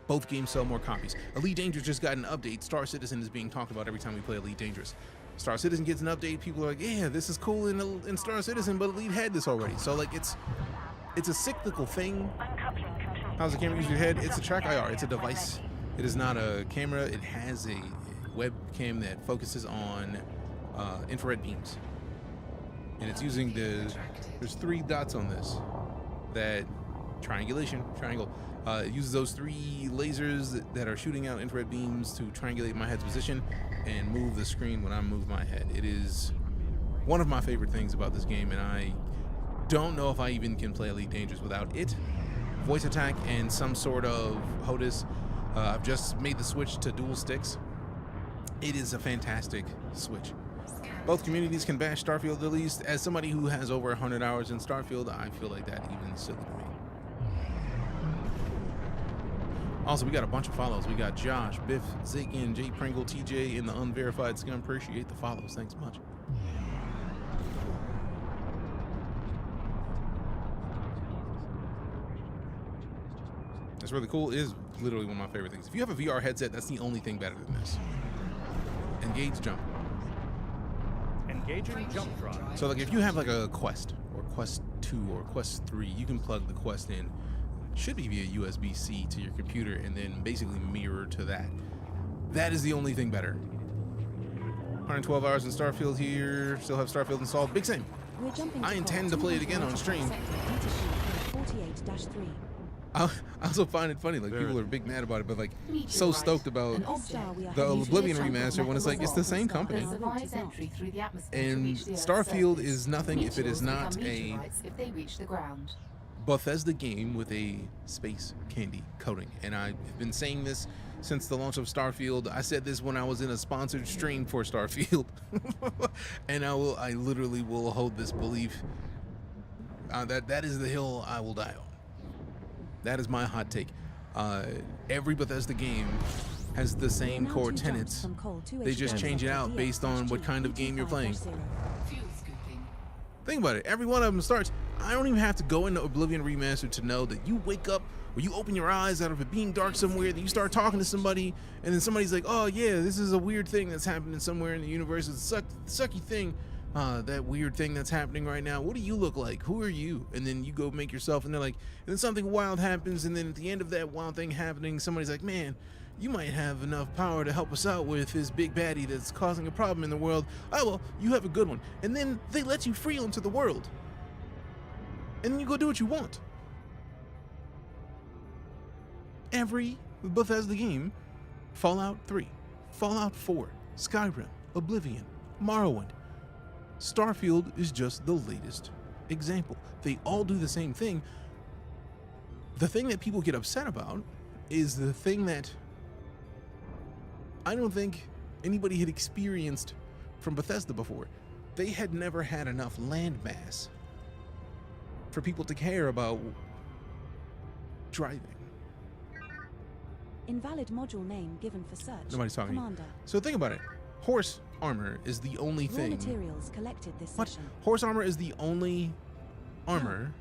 Both games sell more copies. EliteDangerous just got an update. Star Citizen is being talked about every time we play EliteDangerous. Star Citizen gets an update, people are like, yeah, this is cool in Star Citizen, but Elite had this already. So like, it's a cyclical thing. How's the camera use your head? It's a track IR. It's a device. It is not a camera. It has a webcam that focuses on infrared beams, and it's using there's 3 dots on this, that triangle. It uses those 3 lasers that are shooting out infrared beams to triangulate my head's position and move the screen when I move my head. It is one of my favorite things about this game, and I don't know if I even can play EliteDangerous without it. Voice attack and some sort of HOTAS. I've just made the switch to dual sticks. It is a fantastic switch. Both communities can bash Starfield at least. As somebody who has over 100 hours in Starfield, I feel like that even silly to me. Also, we got a bunch of follows. We got Josh, Biff, Zakin, J Pringle, TJ, and the unverified scum. Appreciate the follows. Thanks much. That's really cool. It is literally one of my favorite things. If you have a VR headset, that's the only thing better than this. Engage jump. Engaging jump drive. So like if you have like a Quest or Quest 2 or Quest 3, you can plug the Quest in. Should be via USB-C to your computer and then basically mirror to that. That is the only thing better. 112 hours in Starfield here. Still have Starfield installed. Big same. I intend to play it again on stream. 48-3. I also find it funny, like people are big mad about it, but like so stoked about the Oblivion remaster when it's like it's the same company. And Starfield is nothing if it is not a Bethesda game with a space candy coating. And I've been saying this since the launch of Starfield. I said this when I was in a sponsored stream for Starfield, and I literally will hold this belief that is the hill I will die on. That is my hot take. Every Bethesda game has the same core tenets. They just change it out based on what kind of game you're playing. Think about it. Every one of them starts. I don't even have to go into Oblivion Remastered to know that you wake up or you open your eyes out of it being dark somewhere, then you start talking to somebody, and then somebody's like, oh yeah, this is a weird thing that's happening somewhere in the universe. It's a sucky thing. That weird thing that's happening right now. What do you look like? Who are you? And then you go make yourself, and they're like, and then something wild happens, and then at the end of that wild thing happening, somebody's like, man, you might have enough power to help us out with this big baddie that's causing a problem in the world. Oh, well, you have a good one. And then they let you free onto the world. And then you go do what you want. Every Bethesda game, Fallout 3, Fallout 4, Skyrim, Oblivion, Morrowind, Starfield is just the latest example. They all do the same thing. The thing that people get upset about is the thing that I don't think anybody had experienced from Bethesda before. They had never had enough land mass for people to care about driving. Invalid module name given for search. Nobody's talking Commander. to you. So think about it. Horse armor is the only Raw thing. materials collected this session. Horse armor is the only armor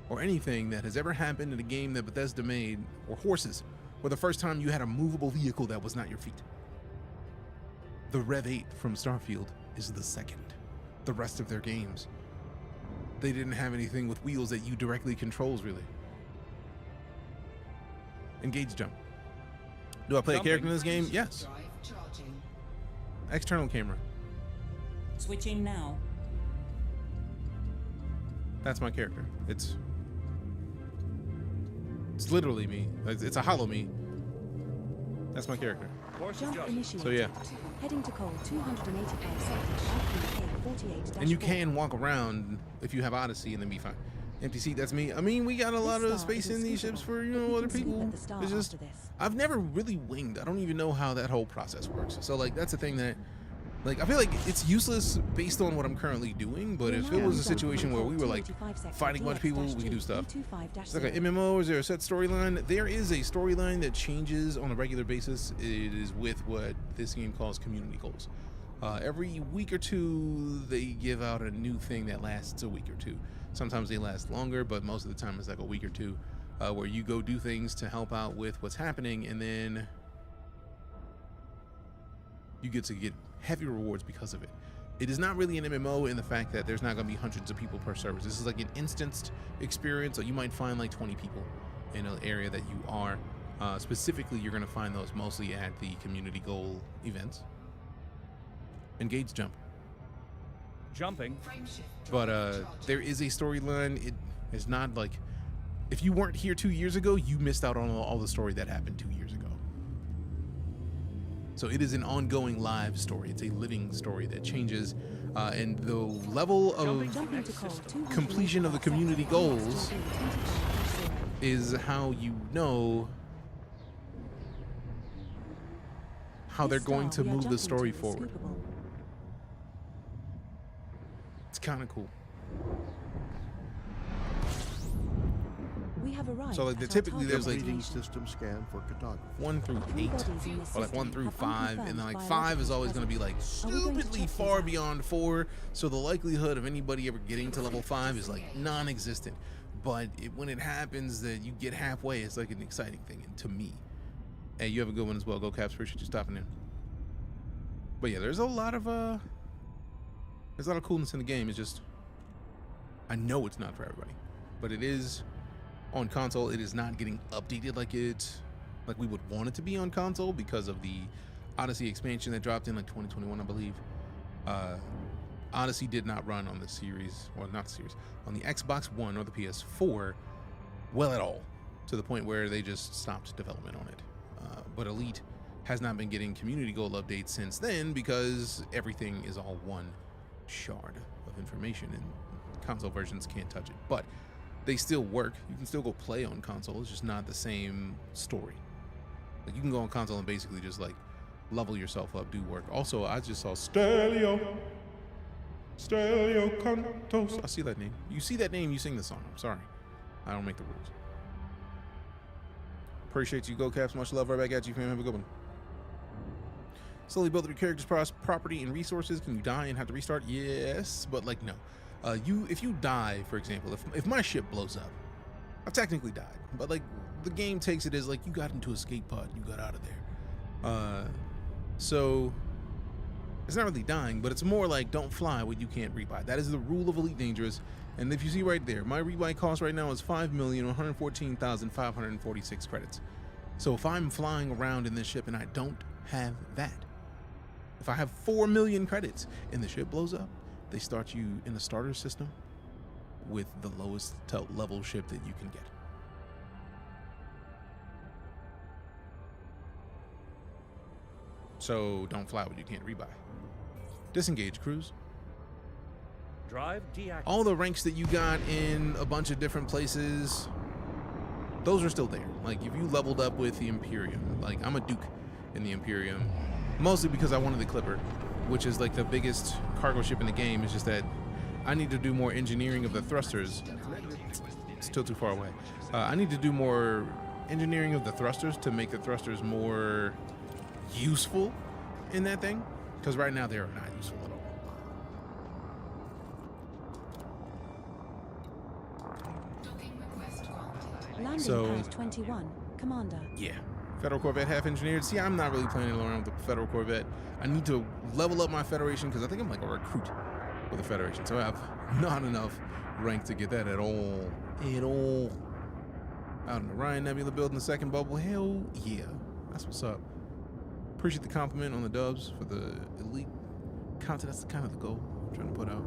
or anything that has ever happened in a game that Bethesda made, or horses, where the first time you had a movable vehicle that was not your feet. The Rev 8 from Starfield is the second. The rest of their games, they didn't have anything with wheels that you directly controls, really. Engage jump. Do I play a character in this game? Yes. External camera. Switching now. That's my character. It's literally me. It's a hollow me. That's my character. Jump initiated. So yeah. Heading to call 285 sector, RPK 48-4. And you can walk around if you have Odyssey and then be fine. Empty seat, that's me. I mean, we got a lot of space in these ships for, you know, other people. It's just, I've never really winged. I don't even know how that whole process works. So like, that's the thing that, like, I feel like it's useless based on what I'm currently doing, but if it was a situation where we were like fighting a bunch of people, we could do stuff. It's like an MMO. Is there a set storyline? There is a storyline that changes on a regular basis. It is with what this game calls community goals. Every week or two, they give out a new thing that lasts a week or two. Sometimes they last longer, but most of the time it's like a week or two, where you go do things to help out with what's happening, and then you get to get heavy rewards because of it. It is not really an MMO in the fact that there's not going to be hundreds of people per server. This is like an instanced experience, so you might find like 20 people in an area that you are. Specifically, you're going to find those mostly at the community goal events. Engage jump. Jumping. But there is a storyline. It is not like, if you weren't here 2 years ago, you missed out on all the story that happened 2 years ago. So it is an ongoing live story. It's a living story that changes, and the level of completion of the community goals is how you know how they're going to move the story forward. It's kind of cool. We have arrived. So like typically there's like system scan for cartography. 1 through 8, or like 1 through 5, and then like 5 is always going to be like stupidly far beyond 4. So the likelihood of anybody ever getting to level 5 is like non-existent. But when it happens that you get halfway, it's like an exciting thing. And to me, hey, you have a good one as well. Go Caps, appreciate you stopping in. But yeah, there's a lot of coolness in the game. It's just, I know it's not for everybody, but it is on console. It is not getting updated like we would want it to be on console because of the Odyssey expansion that dropped in like 2021, I believe. Odyssey did not run on the series, or not the series, on the Xbox One or the PS4 well at all, to the point where they just stopped development on it. But Elite has not been getting community goal updates since then because everything is all one shard of information and console versions can't touch it. But they still work. You can still go play on console. It's just not the same story. Like you can go on console and basically just like level yourself up, do work. Also, I just saw Stelio Cantos. I see that name. You see that name, you sing the song. I'm sorry. I don't make the rules. Appreciate you, Go Caps. Much love right back at you, fam. Have a good one. Slowly build up your character's property and resources. Can you die and have to restart? Yes, but like no. If you die, for example, if my ship blows up, I've technically died, but like the game takes it as like you got into escape pod, you got out of there. So it's not really dying, but it's more like don't fly what you can't rebuy. That is the rule of EliteDangerous. And if you see right there, my rebuy cost right now is 5,114,546 credits. So if I'm flying around in this ship and I don't have that, if I have 4 million credits and the ship blows up, they start you in the starter system with the lowest level ship that you can get. So don't fly what you can't rebuy. Disengage crews. Drive deactivate. All the ranks that you got in a bunch of different places, those are still there. Like if you leveled up with the Imperium, like I'm a Duke in the Imperium, mostly because I wanted the Clipper, which is like the biggest cargo ship in the game. It's just that I need to do more engineering of the thrusters. It's still too far away. I need to do more engineering of the thrusters to make the thrusters more useful in that thing, because right now they are not useful at all. Landing pad 21, Commander. Yeah. Federal Corvette half engineered. See, I'm not really playing around with the Federal Corvette. I need to level up my Federation because I think I'm like a recruit with the Federation. So I have not enough rank to get that at all. Out in the Ryan Nebula building the second bubble. Hell yeah. That's what's up. Appreciate the compliment on the dubs for the Elite content. That's kind of the goal I'm trying to put out.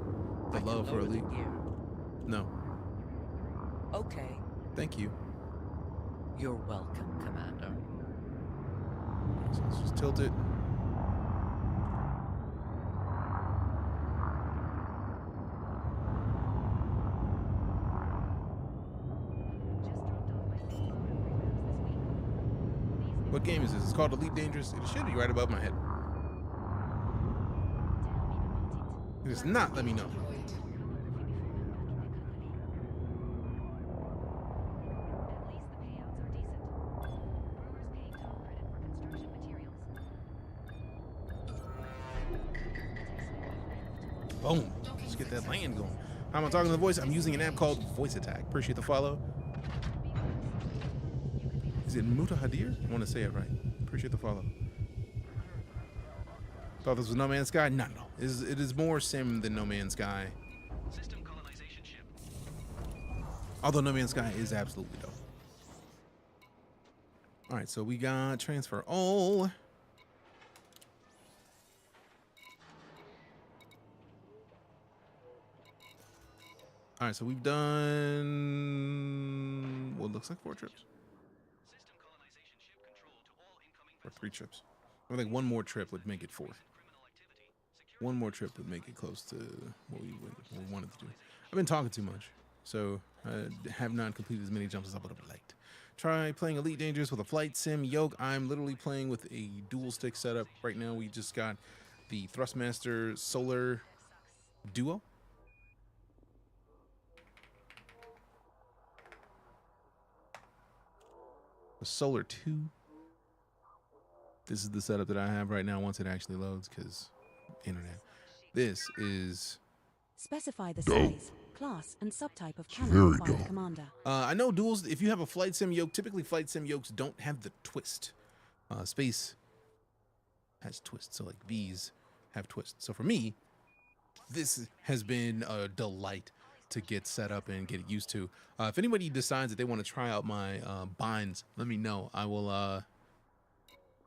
The love for Elite. No. Okay. Thank you. You're welcome, Commander. So let's just tilt it. What game is this? It's called EliteDangerous. It should be right above my head. It does not let me know. Boom. Let's get that land going. How am I talking to the voice? I'm using an app called Voice Attack. Appreciate the follow. Is it Mutahadir? I want to say it right. Appreciate the follow. Thought this was No Man's Sky? No. It is more sim than No Man's Sky. System colonization ship. Although No Man's Sky is absolutely dope. All right, so we got transfer all. All right, so we've done what looks like 4 trips. Or 3 trips. I think one more trip would make it 4th. One more trip would make it close to what we wanted to do. I've been talking too much, so I have not completed as many jumps as I would have liked. Try playing EliteDangerous with a flight sim yoke. I'm literally playing with a dual stick setup right now. We just got the Thrustmaster Solar Duo. The Solar 2. This is the setup that I have right now once it actually loads, because internet. This is... Specify the size, class, and subtype of cannon by the commander. I know duels, if you have a flight sim yoke, typically flight sim yokes don't have the twist. Space has twists, so like these have twists. So for me, this has been a delight to get set up and get used to. If anybody decides that they want to try out my binds, let me know. I will,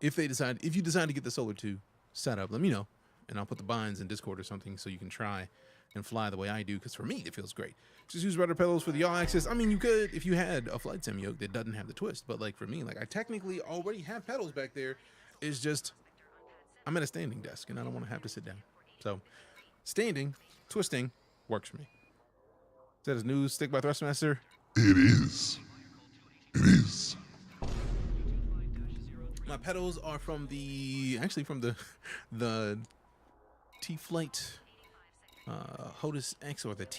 if you decide to get the Solar 2 set up, let me know. And I'll put the binds in Discord or something so you can try and fly the way I do, because for me, it feels great. Just use rudder pedals for the yaw axis. I mean, you could if you had a flight sim yoke that doesn't have the twist, but like for me, like I technically already have pedals back there. It's just, I'm at a standing desk and I don't want to have to sit down. So standing, twisting works for me. Is that his new stick by Thrustmaster? It is. It is. My pedals are from the T-Flight HOTAS X, or the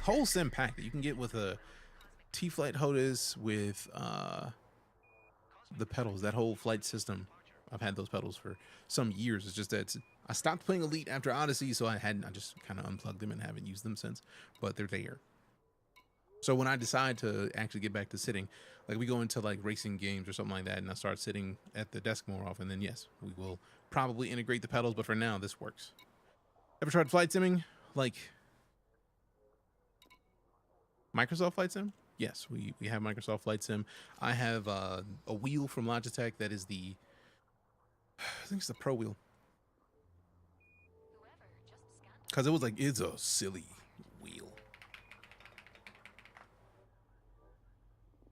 whole sim pack that you can get with a T-Flight HOTAS with the pedals, that whole flight system. I've had those pedals for some years. It's just that I stopped playing Elite after Odyssey, so I just kind of unplugged them and haven't used them since, but they're there. So when I decide to actually get back to sitting, like we go into like racing games or something like that, and I start sitting at the desk more often, then yes, we will probably integrate the pedals, but for now, this works. Ever tried flight simming? Like Microsoft Flight Sim? Yes, we have Microsoft Flight Sim. I have a wheel from Logitech that is the, I think it's the Pro wheel. Because it was like, it's a silly wheel.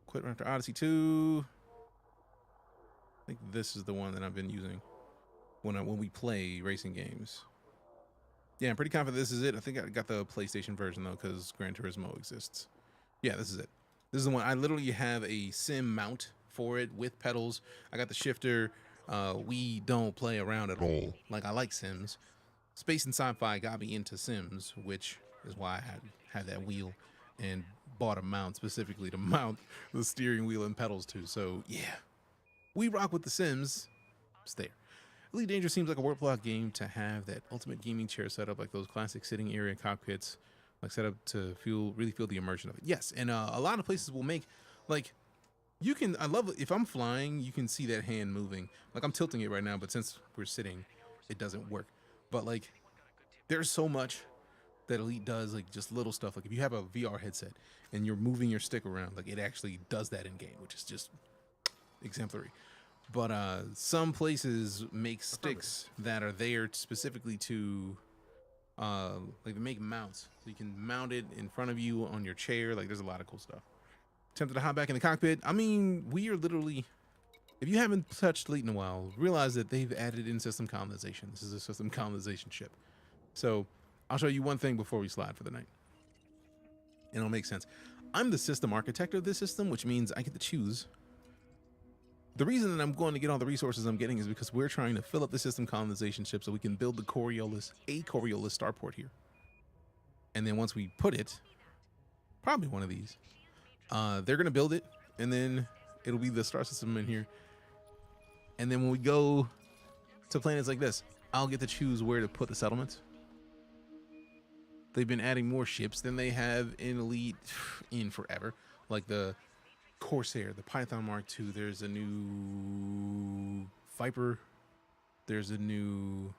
Quit after Odyssey 2. I think this is the one that I've been using when we play racing games. Yeah, I'm pretty confident this is it. I think I got the PlayStation version though, because Gran Turismo exists. Yeah, this is it. This is the one. I literally have a sim mount for it with pedals. I got the shifter. We don't play around at all. Like, I like Sims. Space and sci-fi got me into Sims, which is why I had that wheel and bought a mount specifically to mount the steering wheel and pedals to. So yeah, we rock with the Sims. It's there. EliteDangerous seems like a worthwhile game to have that ultimate gaming chair setup, like those classic sitting area cockpits, like set up to really feel the immersion of it. Yes, and a lot of places will make, like, you can, I love, if I'm flying, you can see that hand moving. Like, I'm tilting it right now, but since we're sitting, it doesn't work. But like, there's so much that Elite does, like just little stuff. Like if you have a VR headset and you're moving your stick around, like it actually does that in game, which is just exemplary. But some places make sticks that are there specifically to, like they make mounts. So you can mount it in front of you on your chair. Like there's a lot of cool stuff. Tempted to hop back in the cockpit. I mean, we are literally, if you haven't touched Elite in a while, realize that they've added in system colonization. This is a system colonization ship. So I'll show you one thing before we slide for the night. And it'll make sense. I'm the system architect of this system, which means I get to choose. The reason that I'm going to get all the resources I'm getting is because we're trying to fill up the system colonization ship so we can build the Coriolis starport here. And then once we put it, probably one of these, they're going to build it, and then it'll be the star system in here. And then when we go to planets like this, I'll get to choose where to put the settlements. They've been adding more ships than they have in Elite in forever. Like the Corsair, the Python Mark II, there's a new Viper, there's a new,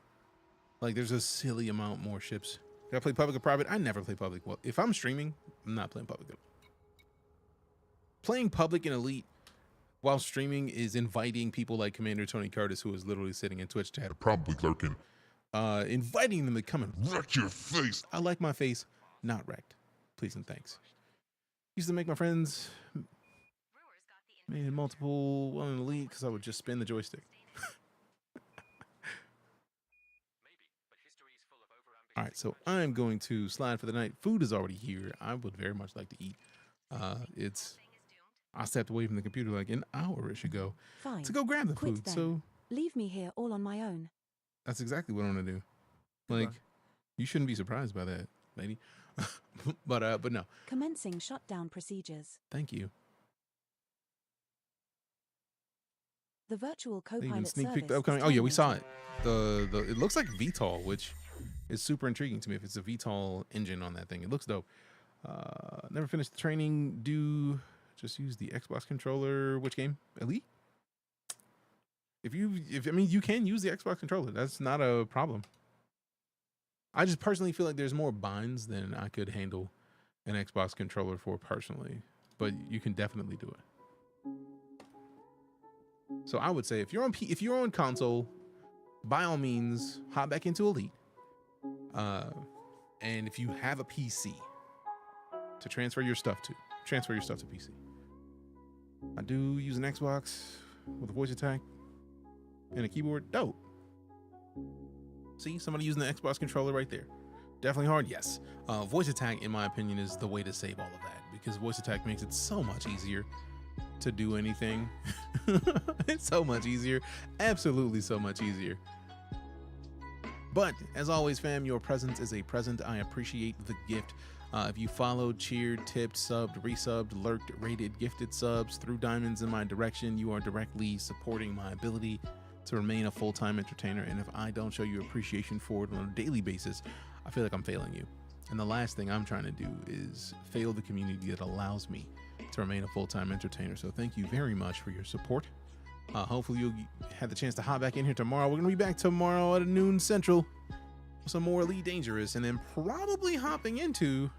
like there's a silly amount more ships. Did I play public or private? I never play public. Well, if I'm streaming, I'm not playing public. Playing public in Elite while streaming is inviting people like Commander Tony Curtis, who is literally sitting in Twitch chat, probably lurking, inviting them to come and wreck your face. I like my face not wrecked. Please and thanks. Used to make my friends made multiple in Elite because I would just spin the joystick. All right, so I'm going to slide for the night. Food is already here. I would very much like to eat. I stepped away from the computer like an hour-ish ago to go grab the food. Then. So leave me here all on my own. that's exactly what I'm gonna do. Like, you shouldn't be surprised by that, lady. but no. Commencing shutdown procedures. Thank you. The virtual They even co-pilot sneak peeked service the upcoming. is Oh yeah, we saw terminated. it. It looks like VTOL, which is super intriguing to me. If it's a VTOL engine on that thing, it looks dope. Never finished the training. Just use the Xbox controller. Which game? Elite? I mean, you can use the Xbox controller. That's not a problem. I just personally feel like there's more binds than I could handle an Xbox controller for personally, but you can definitely do it. So I would say if you're on console, by all means, hop back into Elite. And if you have a PC to transfer your stuff to PC. I do use an Xbox with a voice attack and a keyboard. Dope. See, somebody using the Xbox controller right there. Definitely hard, yes. Voice attack, in my opinion, is the way to save all of that, because voice attack makes it so much easier to do anything. It's so much easier. Absolutely so much easier. But as always, fam, your presence is a present. I appreciate the gift. If you followed, cheered, tipped, subbed, resubbed, lurked, rated, gifted subs, threw diamonds in my direction, you are directly supporting my ability to remain a full-time entertainer. And if I don't show you appreciation for it on a daily basis, I feel like I'm failing you. And the last thing I'm trying to do is fail the community that allows me to remain a full-time entertainer. So thank you very much for your support. Hopefully you'll have the chance to hop back in here tomorrow. We're gonna be back tomorrow at noon Central with some more EliteDangerous, and then probably hopping into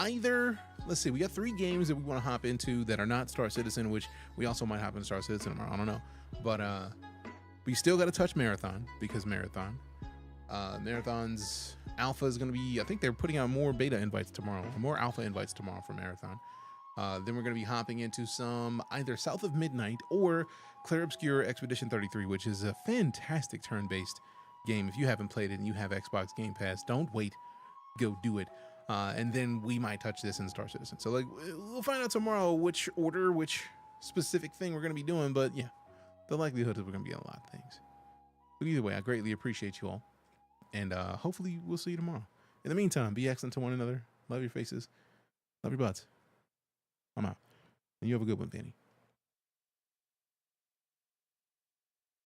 either, let's see, we got 3 games that we want to hop into that are not Star Citizen, which we also might hop into Star Citizen tomorrow. I don't know, but we still got to touch Marathon, because Marathon's alpha is going to be, I think they're putting out more beta invites tomorrow, or more alpha invites tomorrow for Marathon. Then we're going to be hopping into some either South of Midnight or Clear Obscure Expedition 33, which is a fantastic turn-based game. If you haven't played it and you have Xbox Game Pass, don't wait, go do it. And then we might touch this in Star Citizen. So like, we'll find out tomorrow which order, which specific thing we're going to be doing. But yeah, the likelihood is we're going to be on a lot of things. But either way, I greatly appreciate you all. And hopefully we'll see you tomorrow. In the meantime, be excellent to one another. Love your faces. Love your butts. I'm out. And you have a good one, Danny.